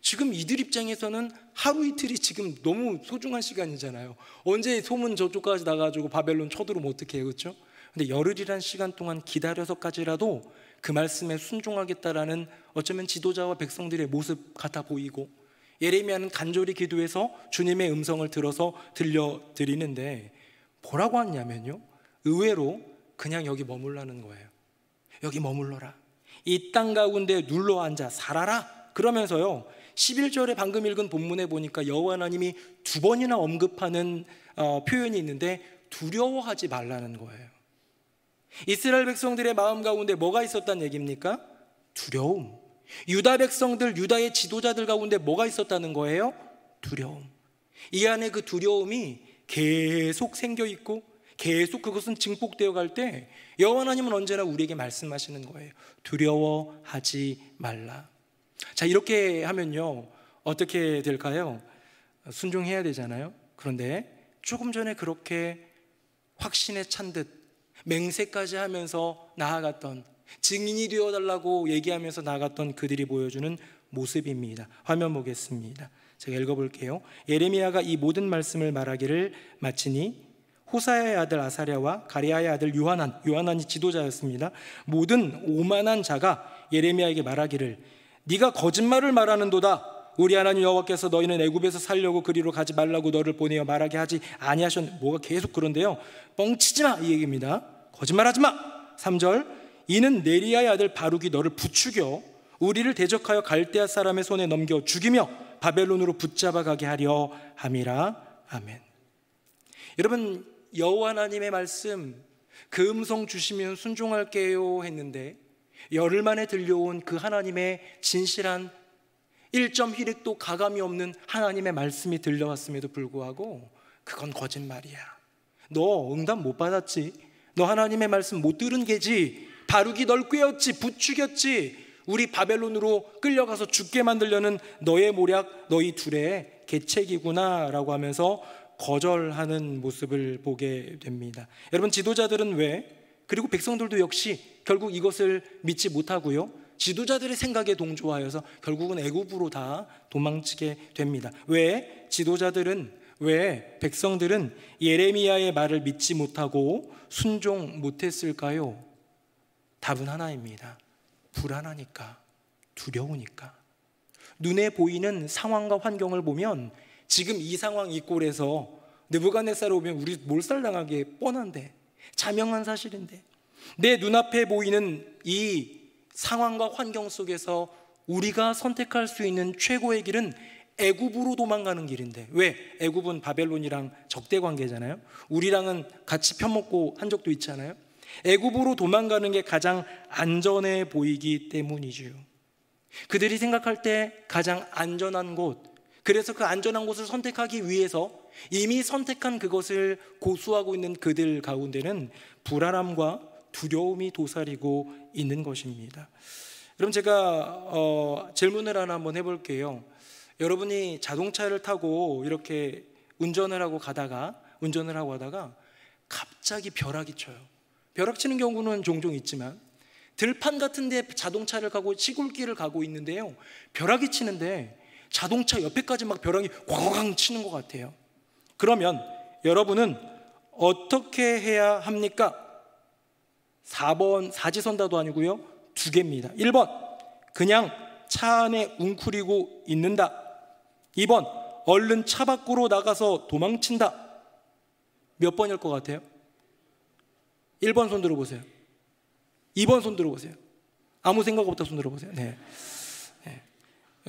지금 이들 입장에서는 하루 이틀이 지금 너무 소중한 시간이잖아요. 언제 소문 저쪽까지 나가지고 바벨론 쳐들어오면 어떡해요, 그렇죠? 근데 열흘이란 시간 동안 기다려서까지라도 그 말씀에 순종하겠다라는 어쩌면 지도자와 백성들의 모습 같아 보이고 예레미야는 간절히 기도해서 주님의 음성을 들어서 들려드리는데 뭐라고 하냐면요, 의외로 그냥 여기 머물라는 거예요. 여기 머물러라. 이 땅 가운데 눌러 앉아 살아라. 그러면서요 11절에 방금 읽은 본문에 보니까 여호와 하나님이 두 번이나 언급하는 표현이 있는데 두려워하지 말라는 거예요. 이스라엘 백성들의 마음 가운데 뭐가 있었다는 얘기입니까? 두려움. 유다 백성들, 유다의 지도자들 가운데 뭐가 있었다는 거예요? 두려움. 이 안에 그 두려움이 계속 생겨 있고 계속 그것은 증폭되어 갈 때 여호와 하나님은 언제나 우리에게 말씀하시는 거예요. 두려워하지 말라. 자, 이렇게 하면요 어떻게 될까요? 순종해야 되잖아요. 그런데 조금 전에 그렇게 확신에 찬 듯 맹세까지 하면서 나아갔던, 증인이 되어달라고 얘기하면서 나아갔던 그들이 보여주는 모습입니다. 화면 보겠습니다. 제가 읽어볼게요. 예레미야가 이 모든 말씀을 말하기를 마치니 호사야의 아들 아사랴와 가랴의 아들 요하난이 지도자였습니다. 모든 오만한 자가 예레미야에게 말하기를 네가 거짓말을 말하는도다. 우리 하나님 여호와께서 너희는 애굽에서 살려고 그리로 가지 말라고 너를 보내어 말하게 하지 아니하셨. 뭐가 계속 그런데요, 뻥치지 마 이 얘기입니다. 거짓말하지 마. 3절 이는 네리야의 아들 바룩이 너를 부추겨 우리를 대적하여 갈대아 사람의 손에 넘겨 죽이며 바벨론으로 붙잡아 가게 하려 함이라. 아멘. 여러분, 여호와 하나님의 말씀 그 음성 주시면 순종할게요 했는데 열흘 만에 들려온 그 하나님의 진실한 1점 휘릭도 가감이 없는 하나님의 말씀이 들려왔음에도 불구하고 그건 거짓말이야. 너 응답 못 받았지. 너 하나님의 말씀 못 들은 게지. 바룩이 널 꿰었지, 부추겼지. 우리 바벨론으로 끌려가서 죽게 만들려는 너의 모략, 너희 둘의 계책이구나 라고 하면서 거절하는 모습을 보게 됩니다. 여러분, 지도자들은 왜, 그리고 백성들도 역시 결국 이것을 믿지 못하고요, 지도자들의 생각에 동조하여서 결국은 애굽으로 다 도망치게 됩니다. 왜 지도자들은, 왜 백성들은 예레미야의 말을 믿지 못하고 순종 못했을까요? 답은 하나입니다. 불안하니까, 두려우니까. 눈에 보이는 상황과 환경을 보면 지금 이 상황 이 꼴에서 느부갓네살 오면 우리 몰살당하게 뻔한데, 자명한 사실인데, 내 눈앞에 보이는 이 상황과 환경 속에서 우리가 선택할 수 있는 최고의 길은 애굽으로 도망가는 길인데, 왜? 애굽은 바벨론이랑 적대 관계잖아요. 우리랑은 같이 편먹고 한 적도 있잖아요. 애굽으로 도망가는 게 가장 안전해 보이기 때문이죠. 그들이 생각할 때 가장 안전한 곳, 그래서 그 안전한 곳을 선택하기 위해서 이미 선택한 그것을 고수하고 있는 그들 가운데는 불안함과 두려움이 도사리고 있는 것입니다. 그럼 제가 질문을 하나 한번 해볼게요. 여러분이 자동차를 타고 이렇게 운전을 하고 가다가 갑자기 벼락이 쳐요. 벼락 치는 경우는 종종 있지만 들판 같은 데 자동차를 가고 시골길을 가고 있는데요, 벼락이 치는데 자동차 옆에까지 막 벼락이 꽝꽝 치는 것 같아요. 그러면 여러분은 어떻게 해야 합니까? 4번 사지선다도 아니고요, 두 개입니다. 1번, 그냥 차 안에 웅크리고 있는다. 2번, 얼른 차 밖으로 나가서 도망친다. 몇 번일 것 같아요? 1번 손 들어보세요. 2번 손 들어보세요. 아무 생각 없다 손 들어보세요. 네.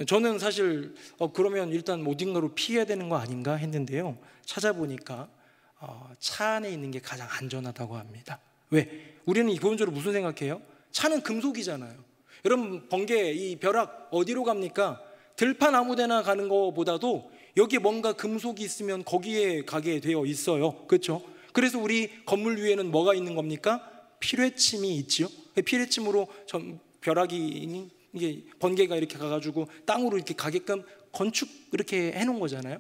저는 사실 그러면 일단 어딘가로 피해야 되는 거 아닌가 했는데요, 찾아보니까 차 안에 있는 게 가장 안전하다고 합니다. 왜? 우리는 기본적으로 무슨 생각해요? 차는 금속이잖아요. 여러분, 번개, 이 벼락 어디로 갑니까? 들판 아무데나 가는 것보다도 여기 뭔가 금속이 있으면 거기에 가게 되어 있어요. 그렇죠? 그래서 우리 건물 위에는 뭐가 있는 겁니까? 피뢰침이 있지요. 피뢰침으로 벼락이, 이게 번개가 이렇게 가가지고 땅으로 이렇게 가게끔 건축 이렇게 해놓은 거잖아요.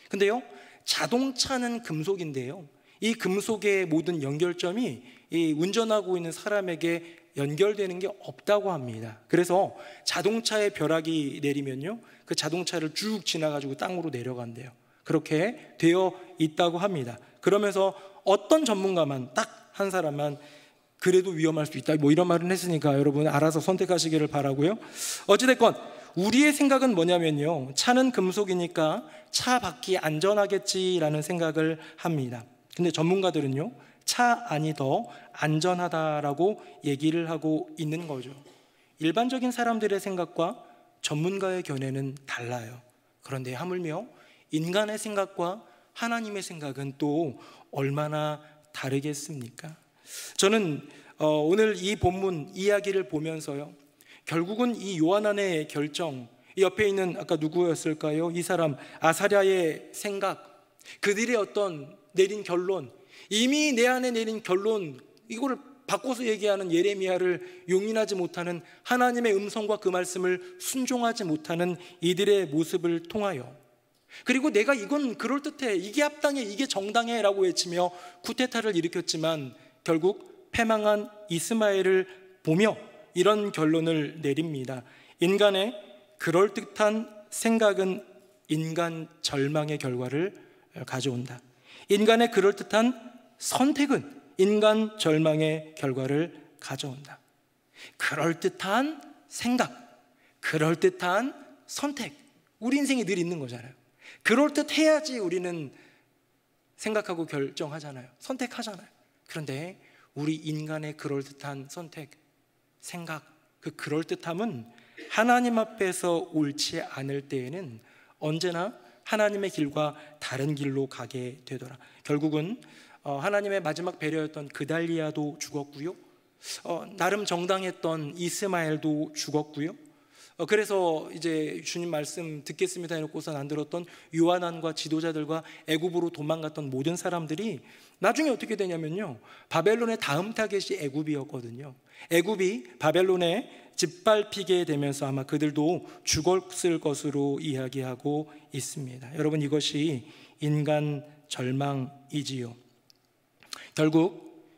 근데요, 자동차는 금속인데요, 이 금속의 모든 연결점이 이 운전하고 있는 사람에게 연결되는 게 없다고 합니다. 그래서 자동차에 벼락이 내리면요, 그 자동차를 쭉 지나가지고 땅으로 내려간대요. 그렇게 되어 있다고 합니다. 그러면서 어떤 전문가만, 딱 한 사람만 그래도 위험할 수 있다, 뭐 이런 말은 했으니까 여러분 알아서 선택하시기를 바라고요. 어찌됐건 우리의 생각은 뭐냐면요, 차는 금속이니까 차 밖이 안전하겠지라는 생각을 합니다. 근데 전문가들은요, 차 안이 더 안전하다라고 얘기를 하고 있는 거죠. 일반적인 사람들의 생각과 전문가의 견해는 달라요. 그런데 하물며 인간의 생각과 하나님의 생각은 또 얼마나 다르겠습니까? 저는 오늘 이 본문 이야기를 보면서요, 결국은 이 요하난의 결정, 이 옆에 있는 아까 누구였을까요? 이 사람 아사랴의 생각, 그들의 어떤 내린 결론, 이미 내 안에 내린 결론, 이거를 바꿔서 얘기하는 예레미야를 용인하지 못하는 하나님의 음성과 그 말씀을 순종하지 못하는 이들의 모습을 통하여, 그리고 내가 이건 그럴듯해, 이게 합당해, 이게 정당해 라고 외치며 쿠데타를 일으켰지만 결국 패망한 이스마엘을 보며 이런 결론을 내립니다. 인간의 그럴듯한 생각은 인간 절망의 결과를 가져온다. 인간의 그럴듯한 선택은 인간 절망의 결과를 가져온다. 그럴듯한 생각, 그럴듯한 선택, 우리 인생에 늘 있는 거잖아요. 그럴듯해야지 우리는 생각하고 결정하잖아요. 선택하잖아요. 그런데 우리 인간의 그럴듯한 선택, 생각, 그 그럴듯함은 하나님 앞에서 옳지 않을 때에는 언제나 하나님의 길과 다른 길로 가게 되더라. 결국은 하나님의 마지막 배려였던 그달리아도 죽었고요, 나름 정당했던 이스마엘도 죽었고요, 그래서 이제 주님 말씀 듣겠습니다 해놓고선 안 들었던 요한안과 지도자들과 애굽으로 도망갔던 모든 사람들이 나중에 어떻게 되냐면요, 바벨론의 다음 타겟이 애굽이었거든요. 애굽이 바벨론에 짓밟히게 되면서 아마 그들도 죽었을 것으로 이야기하고 있습니다. 여러분, 이것이 인간 절망이지요. 결국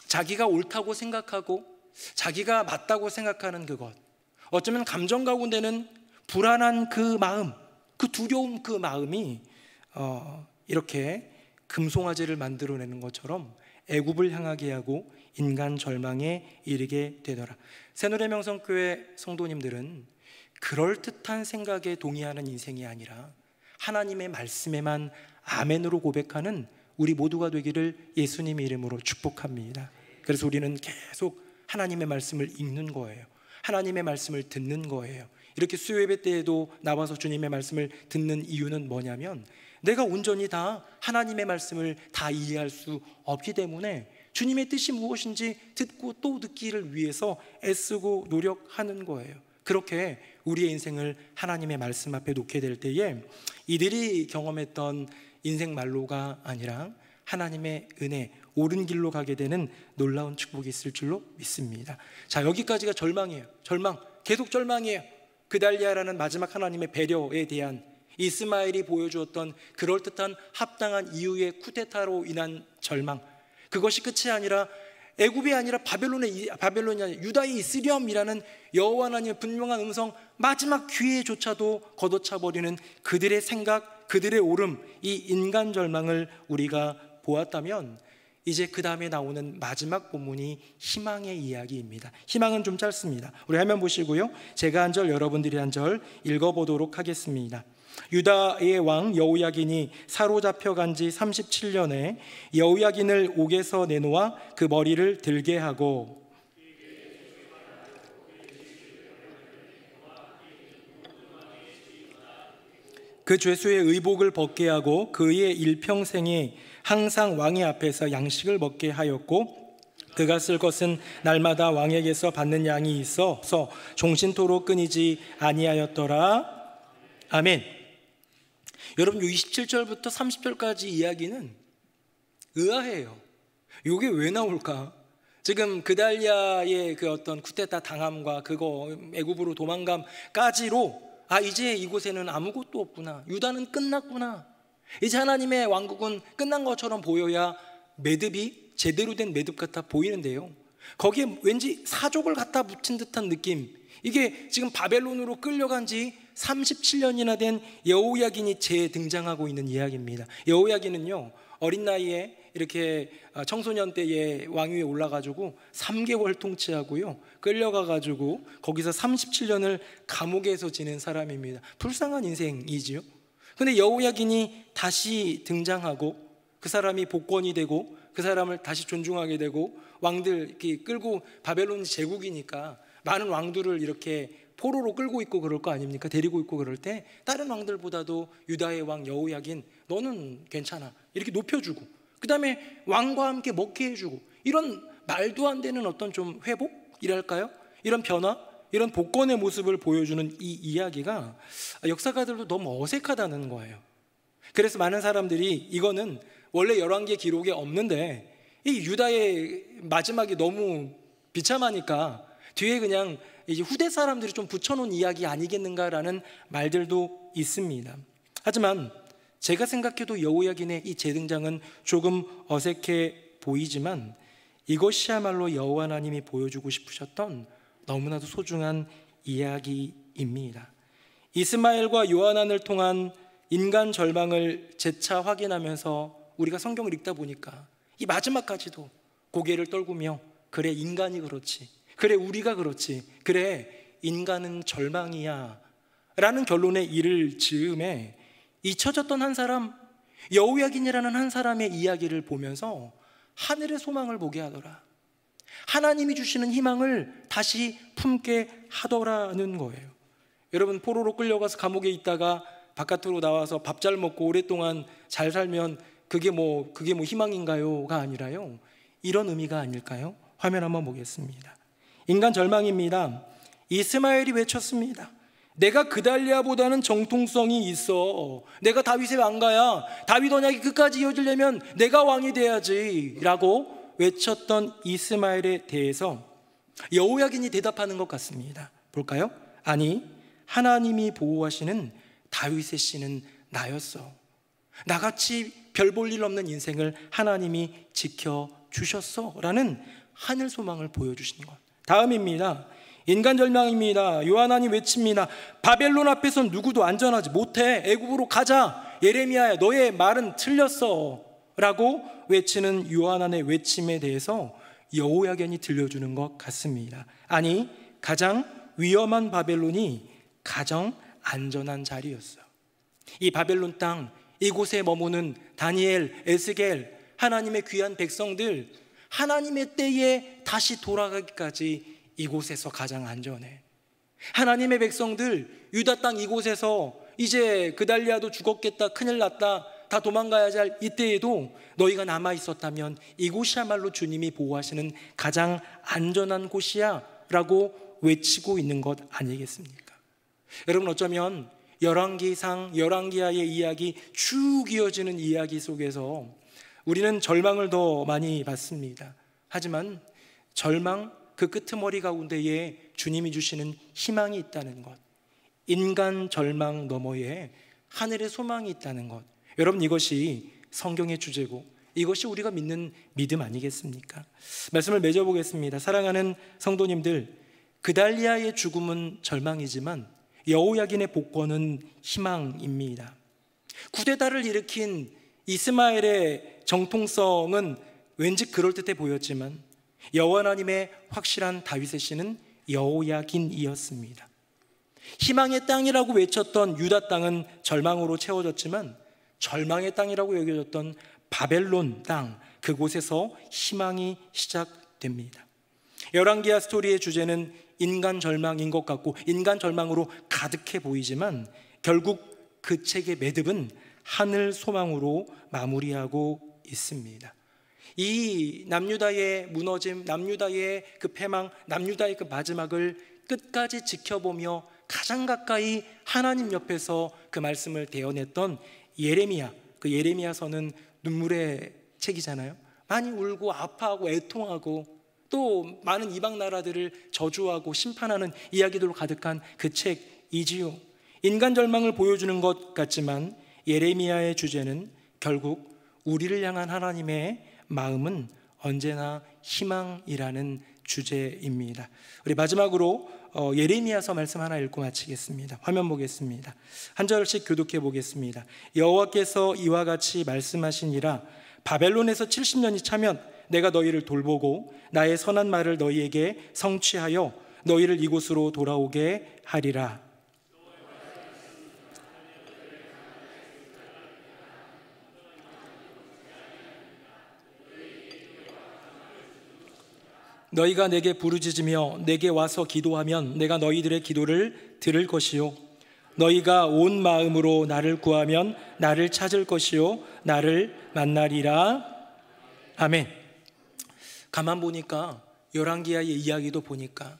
자기가 옳다고 생각하고 자기가 맞다고 생각하는 그것, 어쩌면 감정 가운데는 불안한 그 마음, 그 두려움, 그 마음이 이렇게 금송아지를 만들어내는 것처럼 애굽을 향하게 하고 인간 절망에 이르게 되더라. 새누리명성교회 성도님들은 그럴듯한 생각에 동의하는 인생이 아니라 하나님의 말씀에만 아멘으로 고백하는 우리 모두가 되기를 예수님의 이름으로 축복합니다. 그래서 우리는 계속 하나님의 말씀을 읽는 거예요. 하나님의 말씀을 듣는 거예요. 이렇게 수요예배 때에도 나와서 주님의 말씀을 듣는 이유는 뭐냐면, 내가 온전히 다 하나님의 말씀을 다 이해할 수 없기 때문에 주님의 뜻이 무엇인지 듣고 또 듣기를 위해서 애쓰고 노력하는 거예요. 그렇게 우리의 인생을 하나님의 말씀 앞에 놓게 될 때에 이들이 경험했던 인생 말로가 아니라 하나님의 은혜, 옳은 길로 가게 되는 놀라운 축복이 있을 줄로 믿습니다. 자, 여기까지가 절망이에요. 절망, 계속 절망이에요. 그달리아라는 마지막 하나님의 배려에 대한, 이스마엘이 보여주었던 그럴듯한 합당한 이유의 쿠데타로 인한 절망, 그것이 끝이 아니라 애굽이 아니라 바벨론이 아니라 유다에 있으렴이라는 여호와 하나님의 분명한 음성, 마지막 기회조차도 걷어차버리는 그들의 생각, 그들의 오름, 이 인간 절망을 우리가 보았다면 이제 그 다음에 나오는 마지막 본문이 희망의 이야기입니다. 희망은 좀 짧습니다. 우리 화면 보시고요, 제가 한 절, 여러분들이 한 절 읽어보도록 하겠습니다. 유다의 왕 여호야긴이 사로잡혀간 지 37년에 여호야긴을 옥에서 내놓아 그 머리를 들게 하고 그 죄수의 의복을 벗게 하고 그의 일평생에 항상 왕의 앞에서 양식을 먹게 하였고, 그가 쓸 것은 날마다 왕에게서 받는 양이 있어서 종신토록 끊이지 아니하였더라. 아멘. 여러분, 27절부터 30절까지 이야기는 의아해요. 이게 왜 나올까? 지금 그달리아의 그 어떤 쿠데타 당함과 그거 애굽으로 도망감까지로 이제 이곳에는 아무것도 없구나, 유다는 끝났구나, 이제 하나님의 왕국은 끝난 것처럼 보여야 매듭이 제대로 된 매듭 같아 보이는데요, 거기에 왠지 사족을 갖다 붙인 듯한 느낌. 이게 지금 바벨론으로 끌려간 지 37년이나 된 여호야긴이 재등장하고 있는 이야기입니다. 여호야긴은요, 어린 나이에 이렇게 청소년 때에 왕위에 올라가지고 3개월 통치하고요, 끌려가가지고 거기서 37년을 감옥에서 지낸 사람입니다. 불쌍한 인생이지요. 근데 여호야긴이 다시 등장하고 그 사람이 복권이 되고 그 사람을 다시 존중하게 되고, 왕들 이렇게 끌고, 바벨론 제국이니까 많은 왕들을 이렇게 포로로 끌고 있고 그럴 거 아닙니까? 데리고 있고 그럴 때 다른 왕들보다도 유다의 왕 여호야긴, 너는 괜찮아, 이렇게 높여주고, 그 다음에 왕과 함께 먹게 해주고, 이런 말도 안 되는 어떤 좀 회복이랄까요? 이런 변화, 이런 복권의 모습을 보여주는 이 이야기가 역사가들도 너무 어색하다는 거예요. 그래서 많은 사람들이 이거는 원래 열왕기 기록에 없는데 이 유다의 마지막이 너무 비참하니까 뒤에 그냥 이제 후대 사람들이 좀 붙여놓은 이야기 아니겠는가라는 말들도 있습니다. 하지만 제가 생각해도 여호야긴의 이 재등장은 조금 어색해 보이지만 이것이야말로 여호와 하나님이 보여주고 싶으셨던 너무나도 소중한 이야기입니다. 이스마엘과 요하난을 통한 인간 절망을 재차 확인하면서 우리가 성경을 읽다 보니까 이 마지막까지도 고개를 떨구며, 그래 인간이 그렇지, 그래 우리가 그렇지, 그래 인간은 절망이야 라는 결론에 이를 즈음에 잊혀졌던 한 사람, 여호야긴이라는 한 사람의 이야기를 보면서 하늘의 소망을 보게 하더라, 하나님이 주시는 희망을 다시 품게 하더라는 거예요. 여러분, 포로로 끌려가서 감옥에 있다가 바깥으로 나와서 밥 잘 먹고 오랫동안 잘 살면 그게 뭐 희망인가요?가 아니라요, 이런 의미가 아닐까요? 화면 한번 보겠습니다. 인간 절망입니다. 이스마엘이 외쳤습니다. 내가 그달리아보다는 정통성이 있어, 내가 다윗의 왕가야, 다윗 언약이 끝까지 이어지려면 내가 왕이 돼야지 라고 외쳤던 이스마엘에 대해서 여호야긴이 대답하는 것 같습니다. 볼까요? 아니, 하나님이 보호하시는 다윗의 씨는 나였어. 나같이 별 볼 일 없는 인생을 하나님이 지켜주셨어 라는 하늘 소망을 보여주시는 것. 다음입니다. 인간 절망입니다. 요하난이 외칩니다. 바벨론 앞에선 누구도 안전하지 못해, 애굽으로 가자, 예레미야야 너의 말은 틀렸어 라고 외치는 요하난의 외침에 대해서 여호야긴이 들려주는 것 같습니다. 아니, 가장 위험한 바벨론이 가장 안전한 자리였어요. 이 바벨론 땅, 이곳에 머무는 다니엘, 에스겔, 하나님의 귀한 백성들, 하나님의 때에 다시 돌아가기까지 이곳에서 가장 안전해. 하나님의 백성들, 유다 땅 이곳에서 이제 그달리아도 죽었겠다, 큰일 났다, 다 도망가야지 할 이때에도 너희가 남아 있었다면 이곳이야말로 주님이 보호하시는 가장 안전한 곳이야 라고 외치고 있는 것 아니겠습니까? 여러분, 어쩌면 열왕기상, 열왕기하의 이야기 쭉 이어지는 이야기 속에서 우리는 절망을 더 많이 받습니다. 하지만 절망 그 끄트머리 가운데에 주님이 주시는 희망이 있다는 것, 인간 절망 너머에 하늘의 소망이 있다는 것, 여러분, 이것이 성경의 주제고 이것이 우리가 믿는 믿음 아니겠습니까? 말씀을 맺어보겠습니다. 사랑하는 성도님들, 그달리아의 죽음은 절망이지만 여호야긴의 복권은 희망입니다. 쿠데타를 일으킨 이스마엘의 정통성은 왠지 그럴듯해 보였지만 여호와 하나님의 확실한 다윗의 씨는 여호야긴이었습니다. 희망의 땅이라고 외쳤던 유다 땅은 절망으로 채워졌지만 절망의 땅이라고 여겨졌던 바벨론 땅, 그곳에서 희망이 시작됩니다. 열왕기하 스토리의 주제는 인간 절망인 것 같고 인간 절망으로 가득해 보이지만 결국 그 책의 매듭은 하늘 소망으로 마무리하고 있습니다. 이 남유다의 무너짐, 남유다의 그 패망, 남유다의 그 마지막을 끝까지 지켜보며 가장 가까이 하나님 옆에서 그 말씀을 대언했던 예레미야, 그 예레미야서는 눈물의 책이잖아요. 많이 울고 아파하고 애통하고 또 많은 이방 나라들을 저주하고 심판하는 이야기들로 가득한 그 책이지요. 인간 절망을 보여주는 것 같지만 예레미야의 주제는 결국 우리를 향한 하나님의 마음은 언제나 희망이라는 주제입니다. 우리 마지막으로 예레미야서 말씀 하나 읽고 마치겠습니다. 화면 보겠습니다. 한 절씩 교독해 보겠습니다. 여호와께서 이와 같이 말씀하시니라. 바벨론에서 70년이 차면 내가 너희를 돌보고 나의 선한 말을 너희에게 성취하여 너희를 이곳으로 돌아오게 하리라. 너희가 내게 부르짖으며 내게 와서 기도하면 내가 너희들의 기도를 들을 것이요 너희가 온 마음으로 나를 구하면 나를 찾을 것이요 나를 만나리라. 아멘. 가만 보니까 열왕기하의 이야기도 보니까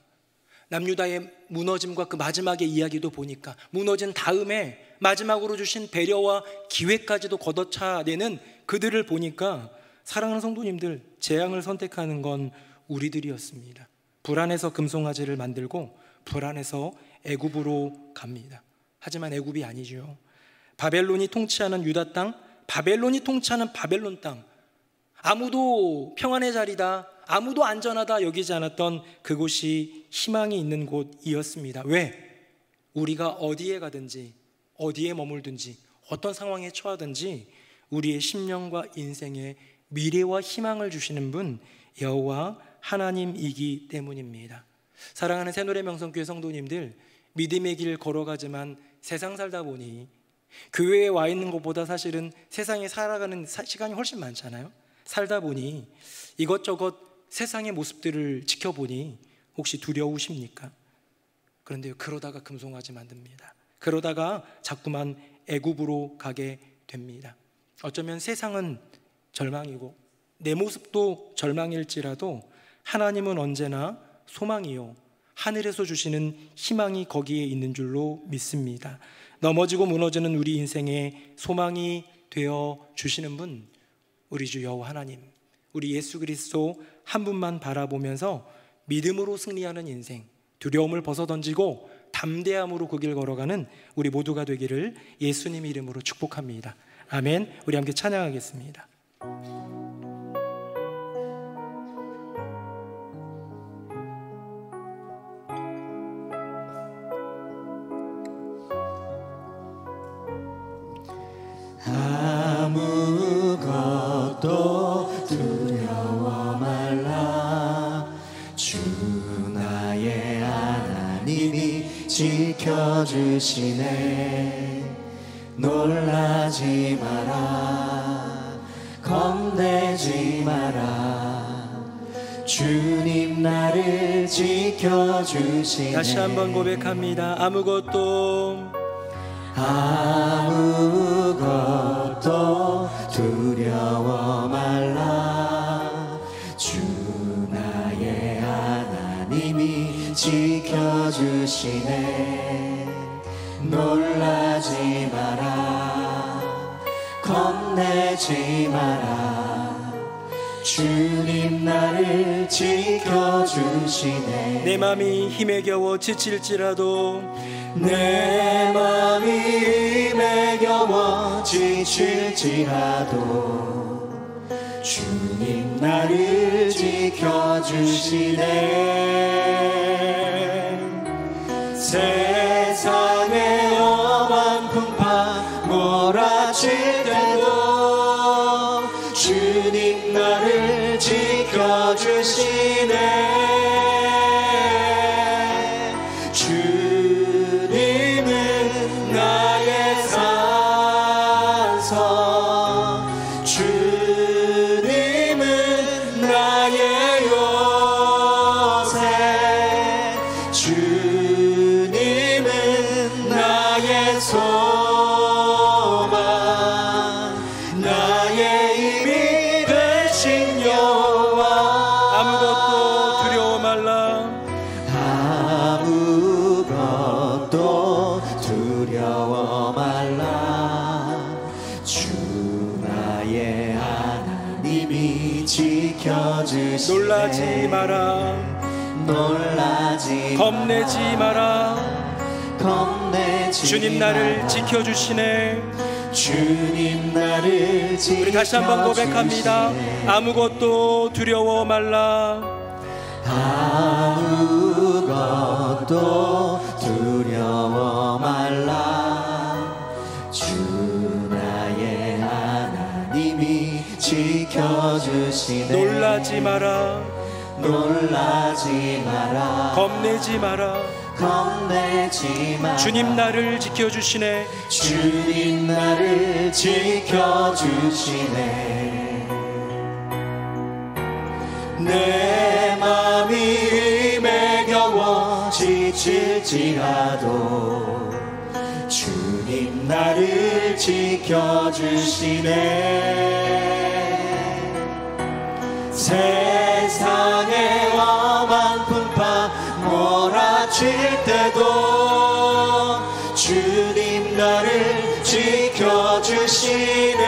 남유다의 무너짐과 그 마지막의 이야기도 보니까 무너진 다음에 마지막으로 주신 배려와 기회까지도 걷어차내는 그들을 보니까 사랑하는 성도님들, 재앙을 선택하는 건 우리들이었습니다. 불안해서 금송아지를 만들고 불안해서 애굽으로 갑니다. 하지만 애굽이 아니죠. 바벨론이 통치하는 유다 땅, 바벨론이 통치하는 바벨론 땅, 아무도 평안의 자리다, 아무도 안전하다 여기지 않았던 그곳이 희망이 있는 곳이었습니다. 왜? 우리가 어디에 가든지 어디에 머물든지 어떤 상황에 처하든지 우리의 심령과 인생에 미래와 희망을 주시는 분 여호와 하나님이기 때문입니다. 사랑하는 새노래 명성교회 성도님들, 믿음의 길 걸어가지만 세상 살다 보니 교회에 와 있는 것보다 사실은 세상에 살아가는 시간이 훨씬 많잖아요. 살다 보니 이것저것 세상의 모습들을 지켜보니 혹시 두려우십니까? 그런데요, 그러다가 금송아지 만듭니다. 그러다가 자꾸만 애굽으로 가게 됩니다. 어쩌면 세상은 절망이고 내 모습도 절망일지라도 하나님은 언제나 소망이요 하늘에서 주시는 희망이 거기에 있는 줄로 믿습니다. 넘어지고 무너지는 우리 인생에 소망이 되어 주시는 분, 우리 주 여호와 하나님, 우리 예수 그리스도 한 분만 바라보면서 믿음으로 승리하는 인생, 두려움을 벗어던지고 담대함으로 그 길 걸어가는 우리 모두가 되기를 예수님 이름으로 축복합니다. 아멘. 우리 함께 찬양하겠습니다. 아무것도 두려워 말라. 주 나의 하나님이 지켜주시네. 놀라지 마라, 겁내지 마라. 주님 나를 지켜주시네. 다시 한번 고백합니다. 아무것도 두려워 말라. 주 나의 하나님이 지켜주시네. 놀라지 마라, 겁내지 마라. 주님 나를 지켜주시네. 내 맘이 힘에 겨워 지칠지라도 내 맘이 힘에 겨워 지칠지라도 주님 나를 지켜주시네. 세상의 험한 풍파 몰아칠 때도 주님 나를 주님은 나의 소망, 나의 힘이 되신 여호와. 아무것도 두려워 말라. 아무것도 두려워 말라. 주 나의 하나님이 지켜주시네. 놀라지 마라. 놀라지 겁내지 마라. 겁내지 주님 나를 지켜주시네. 주님 나를 지켜주시네. 우리 다시 한번 고백합니다. 아무것도 두려워 말라. 아무것도 두려워 말라. 주 나의 하나님이 지켜주시네. 놀라지 마라. 놀라지 마라. 겁내지 마라. 겁내지 마라. 주님 나를 지켜주시네. 주님 나를 지켜주시네. 내 맘이 힘에 겨워 지칠지라도 주님 나를 지켜주시네. 세상의 험한 풍파 몰아칠 때도 주님 나를 지켜주시네.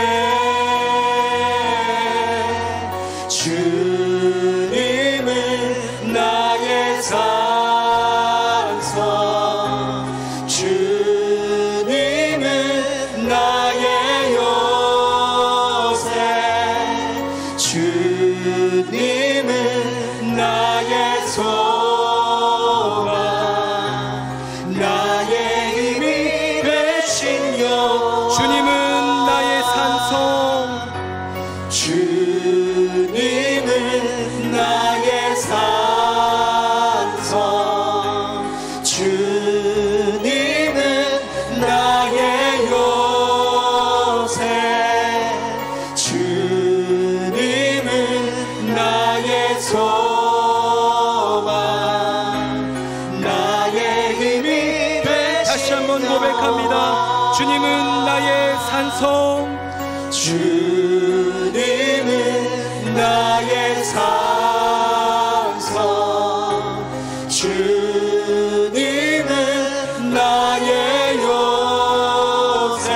주님은 나의 산성, 주님은 나의 요새, 주님은 나의 소망, 나의 힘이 되신 여호와. 주님은 나의 산성, 주님은 나의 산성, 주님은 나의 요새, 주님은 나의 소망, 나의 힘이 되신. 다시 한번 고백합니다. 주님은 나의 산성, 주님은 나의 산성, 주님은 나의 요새,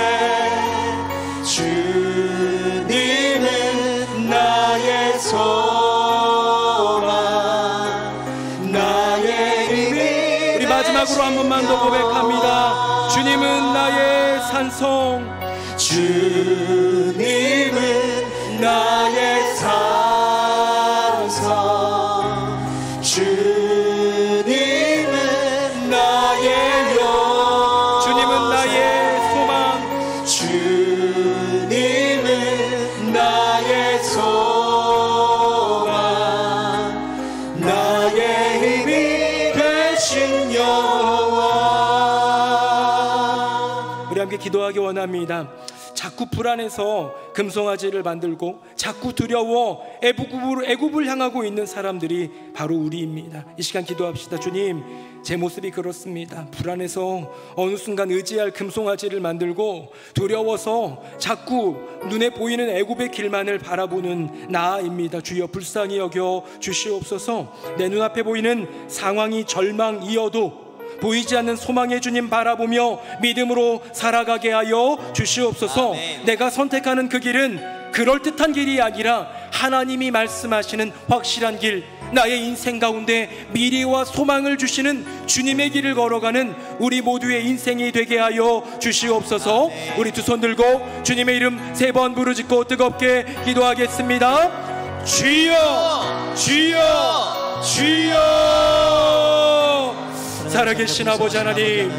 주님은 나의 소망, 나의 힘이. 우리 마지막으로 한 번만 더 고백합니다. 주님은 나의 산성, 주님은 나의 산성, 주님은 나의 요, 주님은 나의 소망, 주님은 나의 소망, 나의 힘이 되신 여호와. 우리 함께 기도하기 원합니다. 자꾸 불안해서 금송아지를 만들고 자꾸 두려워 애굽을 향하고 있는 사람들이 바로 우리입니다. 이 시간 기도합시다. 주님, 제 모습이 그렇습니다. 불안해서 어느 순간 의지할 금송아지를 만들고 두려워서 자꾸 눈에 보이는 애굽의 길만을 바라보는 나입니다. 주여 불쌍히 여겨 주시옵소서. 내 눈앞에 보이는 상황이 절망이어도 보이지 않는 소망의 주님 바라보며 믿음으로 살아가게 하여 주시옵소서. 아멘. 내가 선택하는 그 길은 그럴듯한 길이 아니라 하나님이 말씀하시는 확실한 길, 나의 인생 가운데 미래와 소망을 주시는 주님의 길을 걸어가는 우리 모두의 인생이 되게 하여 주시옵소서. 아멘. 우리 두 손 들고 주님의 이름 3번 부르짖고 뜨겁게 기도하겠습니다. 주여, 주여, 주여. 살아계신 아버지 하나님,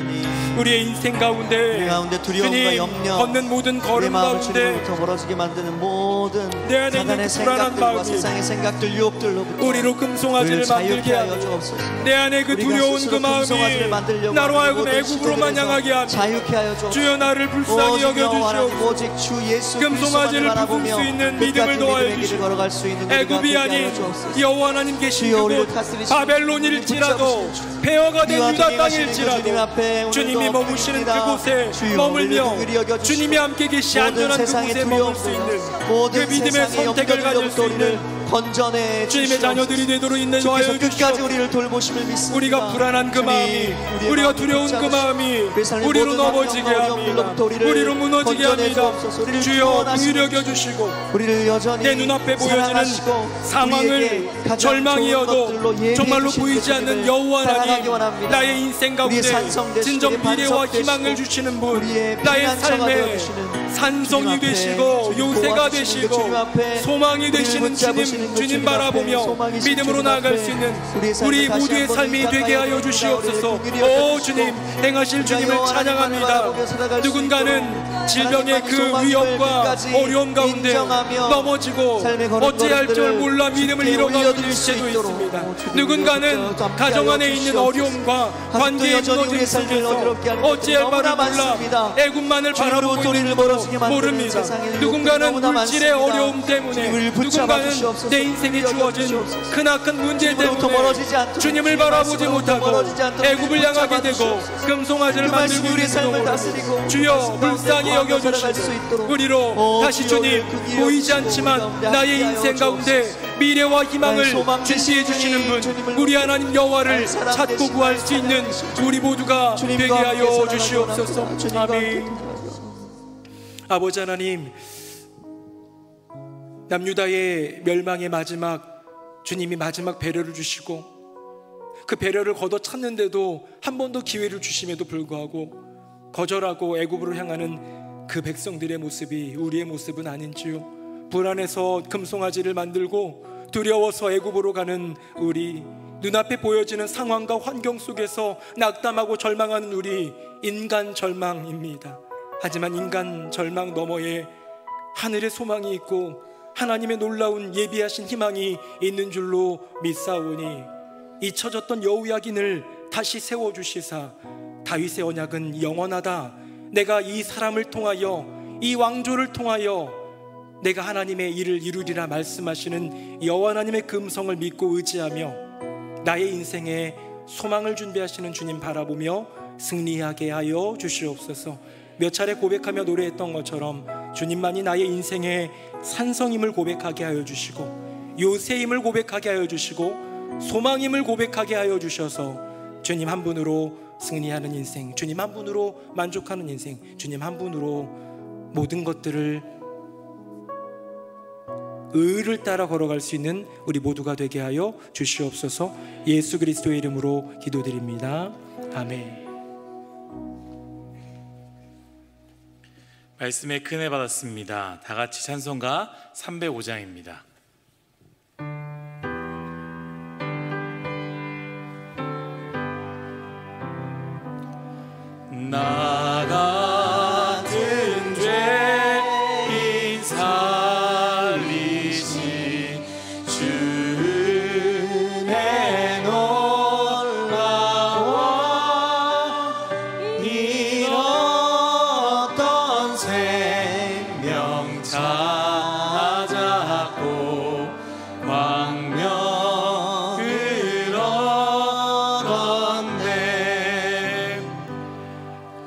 우리의 인생 우리 가운데 가운데 두려움과 주님 염려, 걷는 모든 우리 걸음 마음을 가운데 주님으로부터 멀어지게 만드는 모든 내 안에 있는 사단의 그 불안한 생각들과 마음이 세상의 생각들, 유혹들로부터 우리로 금송아지를 만들게 자유케 하여 하며 주옵소서. 내 안에 그 우리가 두려운 그 스스로 금송아지를 마음이 만들려고 나로 하는 하여금 모든 애굽으로만 시도들에서 향하게 하며 자유케 하여 주옵소서. 주여 나를 불쌍히 오직 여호와라는 여겨주시옵소서. 오직 주 예수 금송아지를 그리스도만을 부술 수 바라보며 있는 끝까지 믿음을 더하여 믿음의 길을 주시고 걸어갈 수 있는 우리가 애굽이 되게 아닌 하여 주옵소서. 여호와 하나님 계신 주여 우리를 그곳 다스리시는 바벨론일지라도 폐허가 된 우리와 유다 동행하시는 주님 앞에 땅일지라도 오늘도 주님이 머무시는 엎드립니다. 그곳에 주여 머물며 우리를 긍휼히 여겨주시고 주님이 함께 계시 모든 안전한 세상의 그곳에 머물 수 있는 두려움과 그 모든 믿음의 세상의 선택을 가질 수 염려들로부터 있는 우리를 건져내 주님의 자녀들이 되도록 있는 주께서 하여 끝까지 주시옵소서. 우리를 돌보심을 믿습니다. 우리가 불안한 그 주님, 마음이 우리의 우리가 마음을 두려운 그 붙잡으시고 마음이 우리 삶의 우리로 모든 넘어지게 어려움과 합니다. 어려움들로부터 우리로 무너지게 건져내 합니다. 주옵소서. 우리를 주여 구원하시고 긍휼히 여겨주시고 우리를 여전히 내 눈앞에 보여지는 사랑하시고 상황을 우리에게 가장 절망이어도 좋은 것들로 예비해 정말로 주신 보이지 그 않는 주님을 여호와 사랑하기 하나님, 원합니다. 나의 인생 가운데 우리의 산성 되시고 진정 우리의 미래와 반석 되시고 희망을 주시는 분, 우리의 나의 피난처가 삶의 되어주시는 산성이 주님 앞에 되시고 주님 요새가 도와주시는 되시고 그 주님 앞에 소망이 우리를 되시는 붙잡으시는 그 주님 주님 앞에 바라보며 소망이신 믿음으로 주님 나아갈 앞에 수 있는 우리의 삶을 우리 다시 모두의 한번 삶이 의탁하여 되게 하여 드립니다. 주시옵소서. 우리를 긍휼히 오 여겨주시고 주님, 행하실 주님을 우리가 찬양합니다. 바라보며 살아갈 수 누군가는 있도록 질병의 그 하나님만의 위협과 소망을 어려움 가운데 인정하며 넘어지고 삶의 걸음 어찌할 줄 걸음들을 몰라 믿음을 주께 잃어가는 올려드릴 수 일체도 있도록 있습니다. 주님 누군가는 우리를 가정 안에 함께하여 있는 주시옵소서. 어려움과 관계의 여전히 우리의 무너짐 삶을 어지럽게 속에서 하는 어찌할 것들이 바를 너무나 몰라 많습니다. 애굽만을 바라보고 주님으로부터 있는 우리를 멀어지게 줄도 만드는 모릅니다. 세상의 유혹들이 누군가는 너무나 물질의 많습니다. 어려움 때문에, 주님을 붙잡아 누군가는 주시옵소서. 내 인생에 주어진 주옵소서. 크나큰 문제 주님으로부터 때문에 멀어지지 않도록 주님을 주님의 바라보지 말씀으로부터 못하고 멀어지지 않도록 애굽을 우리를 향하게 붙잡아 되고 주시옵소서. 금송아지를 그 말씀이 만들고 우리의 있는 삶을 것으로 다스리고 주여 말씀 가운데 불쌍히 거하며 살아갈 수 여겨주시고 있도록 우리로 다시 주여 주님 우리를 긍휼히 보이지 여기시고 않지만 우리 가운데 나의 함께하여 인생 가운데 주옵소서. 미래와 희망을 나의 소망 제시해 되시는 주시는 주님을 분, 우리 하나님 여호와를 나의 사랑 찾고 되시는 구할 수 있는 우리 모두가 주님과 되게 함께 하여 살아가기 주시옵소서. 원합니다. 주님과 함께 아멘. 동행하여. 아버지 하나님, 남유다의 멸망의 마지막, 주님이 마지막 배려를 주시고 그 배려를 걷어 찾는데도 한 번 더 기회를 주심에도 불구하고 거절하고 애굽으로 향하는 그 백성들의 모습이 우리의 모습은 아닌지요. 불안해서 금송아지를 만들고 두려워서 애굽으로 가는 우리, 눈앞에 보여지는 상황과 환경 속에서 낙담하고 절망하는 우리, 인간 절망입니다. 하지만 인간 절망 너머에 하늘의 소망이 있고 하나님의 놀라운 예비하신 희망이 있는 줄로 믿사오니 잊혀졌던 여호야긴을 다시 세워주시사 다윗의 언약은 영원하다. 내가 이 사람을 통하여, 이 왕조를 통하여 내가 하나님의 일을 이루리라 말씀하시는 여호와 하나님의 그 음성을 믿고 의지하며 나의 인생에 소망을 준비하시는 주님 바라보며 승리하게 하여 주시옵소서. 몇 차례 고백하며 노래했던 것처럼 주님만이 나의 인생의 산성임을 고백하게 하여 주시고 요새임을 고백하게 하여 주시고 소망임을 고백하게 하여 주셔서 주님 한 분으로 승리하는 인생, 주님 한 분으로 만족하는 인생, 주님 한 분으로 모든 것들을 의를 따라 걸어갈 수 있는 우리 모두가 되게 하여 주시옵소서. 예수 그리스도의 이름으로 기도드립니다. 아멘. 말씀에 큰애 받았습니다. 다 같이 찬송가 305장입니다. 나 같은 죄인 살리신 주의 놀라워 잃었던 생명 찾았고 광명을 얻었네.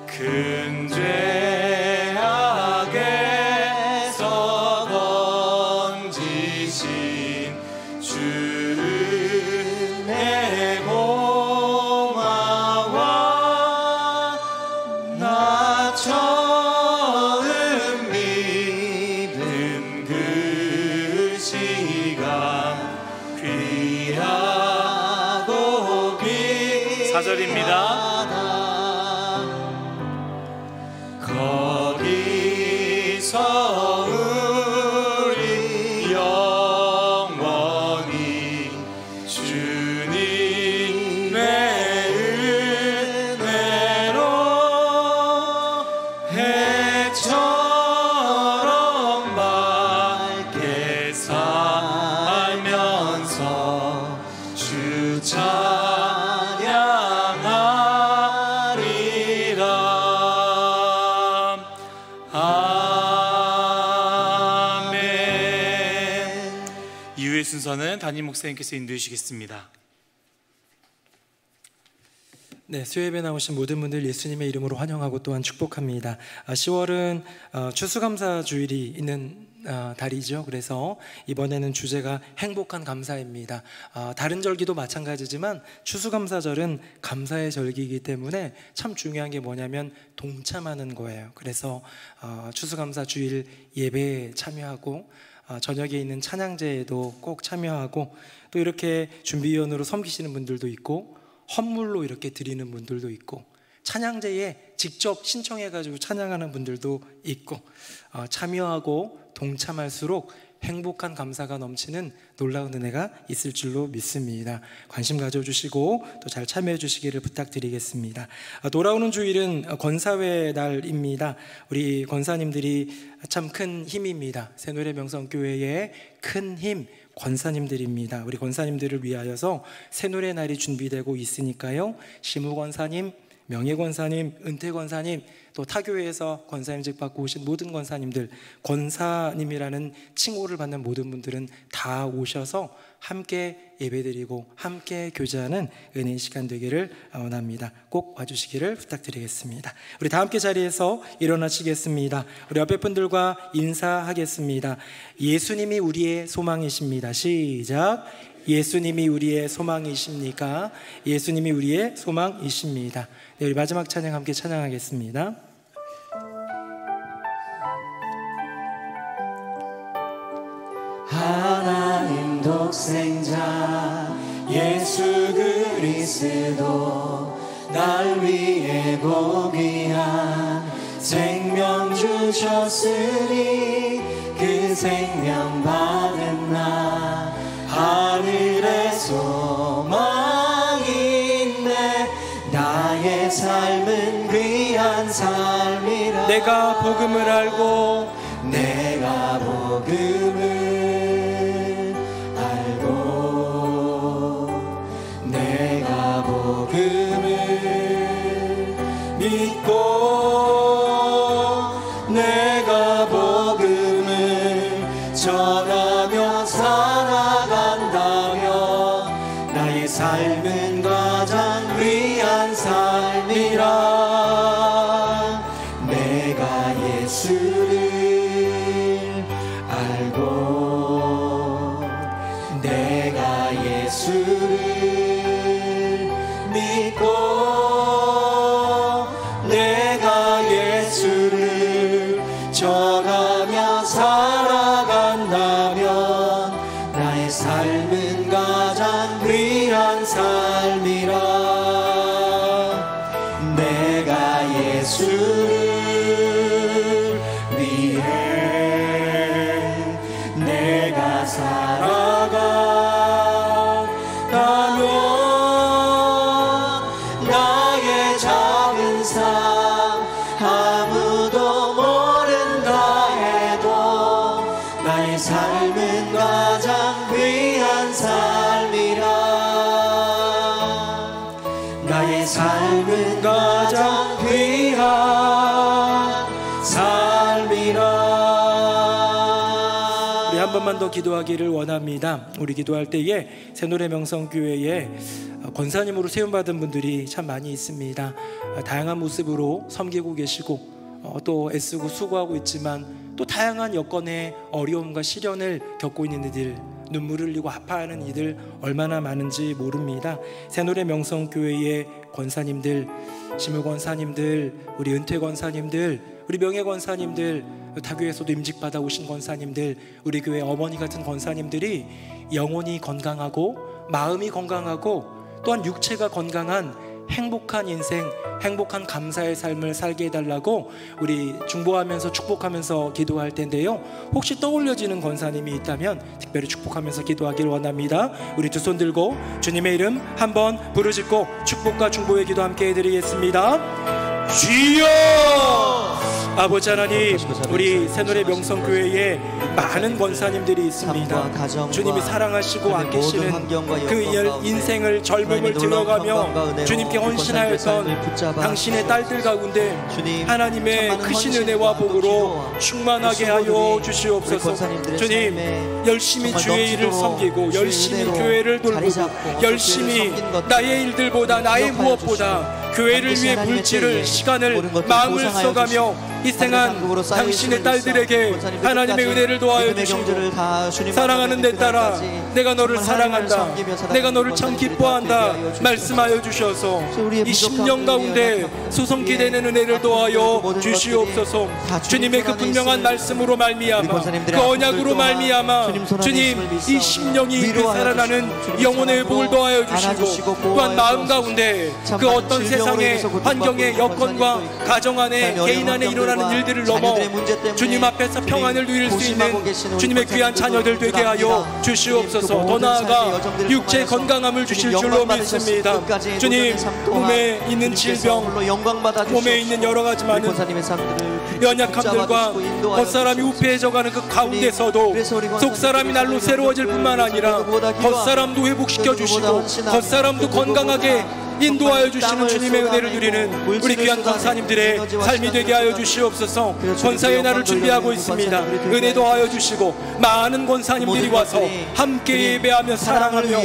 큰 죄악에서 건지신 주의 고마워. 나 처음 믿은 그 시간 귀하고 긴 4절입니다. 거기서 우리 영원히 주님의 은혜로 순서는 담임 목사님께서 인도해 주시겠습니다. 네, 수요예배 나오신 모든 분들 예수님의 이름으로 환영하고 또한 축복합니다. 10월은 추수감사 주일이 있는 달이죠. 그래서 이번에는 주제가 행복한 감사입니다. 다른 절기도 마찬가지지만 추수감사절은 감사의 절기이기 때문에 참 중요한 게 뭐냐면 동참하는 거예요. 그래서 추수감사 주일 예배에 참여하고 저녁에 있는 찬양제에도 꼭 참여하고 또 이렇게 준비위원으로 섬기시는 분들도 있고 헌물로 이렇게 드리는 분들도 있고 찬양제에 직접 신청해가지고 찬양하는 분들도 있고 참여하고 동참할수록 행복한 감사가 넘치는 놀라운 은혜가 있을 줄로 믿습니다. 관심 가져주시고 또 잘 참여해 주시기를 부탁드리겠습니다. 돌아오는 주일은 권사회 날입니다. 우리 권사님들이 참 큰 힘입니다. 새노래명성교회의 큰 힘 권사님들입니다. 우리 권사님들을 위하여서 새노래 날이 준비되고 있으니까요, 시무권사님, 명예권사님, 은퇴권사님, 또 타교회에서 권사님직 받고 오신 모든 권사님들, 권사님이라는 칭호를 받는 모든 분들은 다 오셔서 함께 예배드리고 함께 교제하는 은혜의 시간 되기를 원합니다. 꼭 와주시기를 부탁드리겠습니다. 우리 다 함께 자리에서 일어나시겠습니다. 우리 옆에 분들과 인사하겠습니다. 예수님이 우리의 소망이십니다. 시작. 예수님이 우리의 소망이십니까? 예수님이 우리의 소망이십니다. 네, 우리 마지막 찬양 함께 찬양하겠습니다. 하나님 독생자 예수 그리스도 날 위해 고귀한 생명 주셨으니 그 생명 받은 나 하늘의 소망이네. 나의 삶은 귀한 삶이라. 내가 복음을 알고 내가 복음을 알고 내가 복음을 믿고 내가 복음을 전하며 살아간다면 나의 삶은 가장 귀한 삶이라. 내가 예수를 알고 내가 예수를 믿고 내가 예수를 전하며 살아간다면 나의 삶은 가장 귀한 삶이라. 내가 예수를 위해 내가 살아가면 나의 작은 삶 아무도 모른다 해도 나의 삶은 가장 귀한 삶이라. 나의 삶은 가장 귀한 삶이라. 우리 한 번만 더 기도하기를 원합니다. 우리 기도할 때에 새노래명성교회에 권사님으로 세움받은 분들이 참 많이 있습니다. 다양한 모습으로 섬기고 계시고 또 애쓰고 수고하고 있지만 또 다양한 여건의 어려움과 시련을 겪고 있는 이들, 눈물을 흘리고 아파하는 이들 얼마나 많은지 모릅니다. 새노래명성교회의 권사님들, 시무권사님들, 우리 은퇴권사님들, 우리 명예권사님들, 타교에서도 임직받아 오신 권사님들, 우리 교회 어머니 같은 권사님들이 영혼이 건강하고 마음이 건강하고 또한 육체가 건강한 행복한 인생, 행복한 감사의 삶을 살게 해달라고 우리 중보하면서 축복하면서 기도할 텐데요, 혹시 떠올려지는 권사님이 있다면 특별히 축복하면서 기도하기를 원합니다. 우리 두 손 들고 주님의 이름 한번 부르짖고 축복과 중보의 기도 함께 해드리겠습니다. 주여 아버지 하나님, 우리 새노래 명성교회에 많은 권사님들이 있습니다. 주님이 사랑하시고 아끼시는 그 인생을 젊음을 들어가며 주님께 헌신하였던 당신의 딸들 가운데 하나님의 크신 은혜와 복으로 충만하게 하여 주시옵소서. 주님, 열심히 주의 일을 섬기고 열심히 교회를 돌보고 열심히 나의 일들보다 나의 무엇보다 교회를 위해 물질을, 시간을, 마음을 써가며 희생한 당신의 딸들에게 하나님의 은혜를 도와여 주시고, 사랑하는 내 딸아, 내가 너를 사랑한다, 내가 너를 참 기뻐한다 말씀하여 주셔서 이 10년 가운데 소성기되는 은혜를 도와여 주시옵소서. 주님의 그 분명한 말씀으로 말미암아, 그 언약으로 말미암아 주님, 이 10년이 그 살아나는 영혼의 회복을 도와여 주시고, 또한 마음 가운데 그 어떤 세상의 환경의 여건과 가정 안에 개인 안에 일어나는 일들을 넘어 주님 앞에서 평안을 누릴 수 있는 주님의 귀한 자녀들 되게 하여 주시옵소서. 더 나아가 육체의 건강함을 주실 줄로 믿습니다. 주님, 몸에 있는 질병, 몸에 있는 여러 가지 많은 연약함들과 겉사람이 우패해져가는 그 가운데서도 속사람이 날로 새로워질 뿐만 아니라 겉사람도 회복시켜 주시고 겉사람도 건강하게 인도하여 주시는 주님의 은혜를 누리는 우리 귀한 권사님들의 삶이 되게 하여 주시옵소서. 권사의 날을 준비하고 있습니다. 은혜 도하여 주시고 많은 권사님들이 와서 함께 예배하며 사랑하며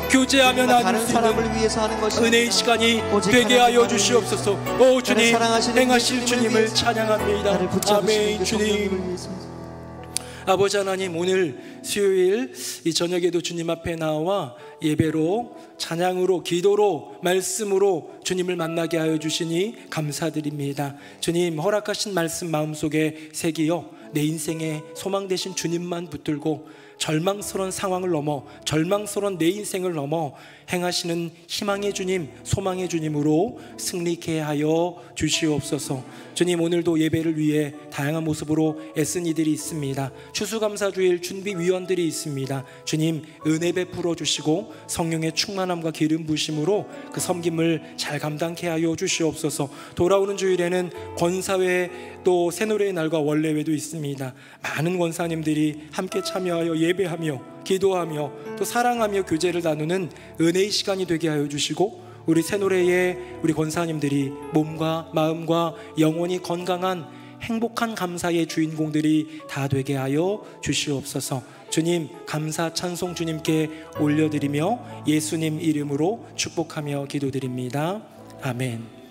교제하며 나눌 수 있는 은혜의 시간이 되게 하여 주시옵소서. 오 주님, 행하실 주님을 찬양합니다. 아멘. 주님, 아버지 하나님, 오늘 수요일 이 저녁에도 주님 앞에 나와 예배로, 찬양으로, 기도로, 말씀으로 주님을 만나게 하여 주시니 감사드립니다. 주님, 허락하신 말씀 마음속에 새기어 내 인생의 소망 되신 주님만 붙들고 절망스러운 상황을 넘어, 절망스러운 내 인생을 넘어 행하시는 희망의 주님, 소망의 주님으로 승리케 하여 주시옵소서. 주님, 오늘도 예배를 위해 다양한 모습으로 애쓴 이들이 있습니다. 추수감사주일 준비위원들이 있습니다. 주님, 은혜 베풀어 주시고 성령의 충만함과 기름 부심으로 그 섬김을 잘 감당케 하여 주시옵소서. 돌아오는 주일에는 권사회, 또 새노래의 날과 원래회도 있습니다. 많은 권사님들이 함께 참여하여 예배하며 기도하며 또 사랑하며 교제를 나누는 은혜의 시간이 되게 하여 주시고, 우리 새노래의 우리 권사님들이 몸과 마음과 영혼이 건강한 행복한 감사의 주인공들이 다 되게 하여 주시옵소서. 주님, 감사 찬송 주님께 올려드리며 예수님 이름으로 축복하며 기도드립니다. 아멘.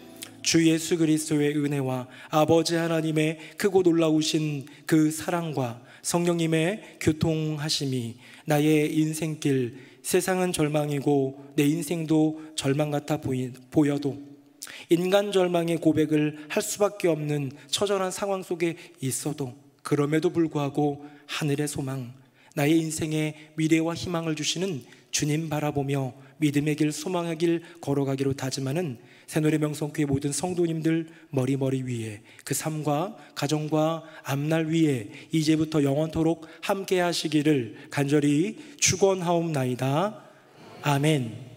주 예수 그리스도의 은혜와 아버지 하나님의 크고 놀라우신 그 사랑과 성령님의 교통하심이 나의 인생길, 세상은 절망이고 내 인생도 절망 같아 보여도 인간 절망의 고백을 할 수밖에 없는 처절한 상황 속에 있어도 그럼에도 불구하고 하늘의 소망, 나의 인생의 미래와 희망을 주시는 주님 바라보며 믿음의 길, 소망의 길 걸어가기로 다짐하는 새노래 명성교회 모든 성도님들 머리 위에 그 삶과 가정과 앞날 위에 이제부터 영원토록 함께 하시기를 간절히 축원하옵나이다. 아멘.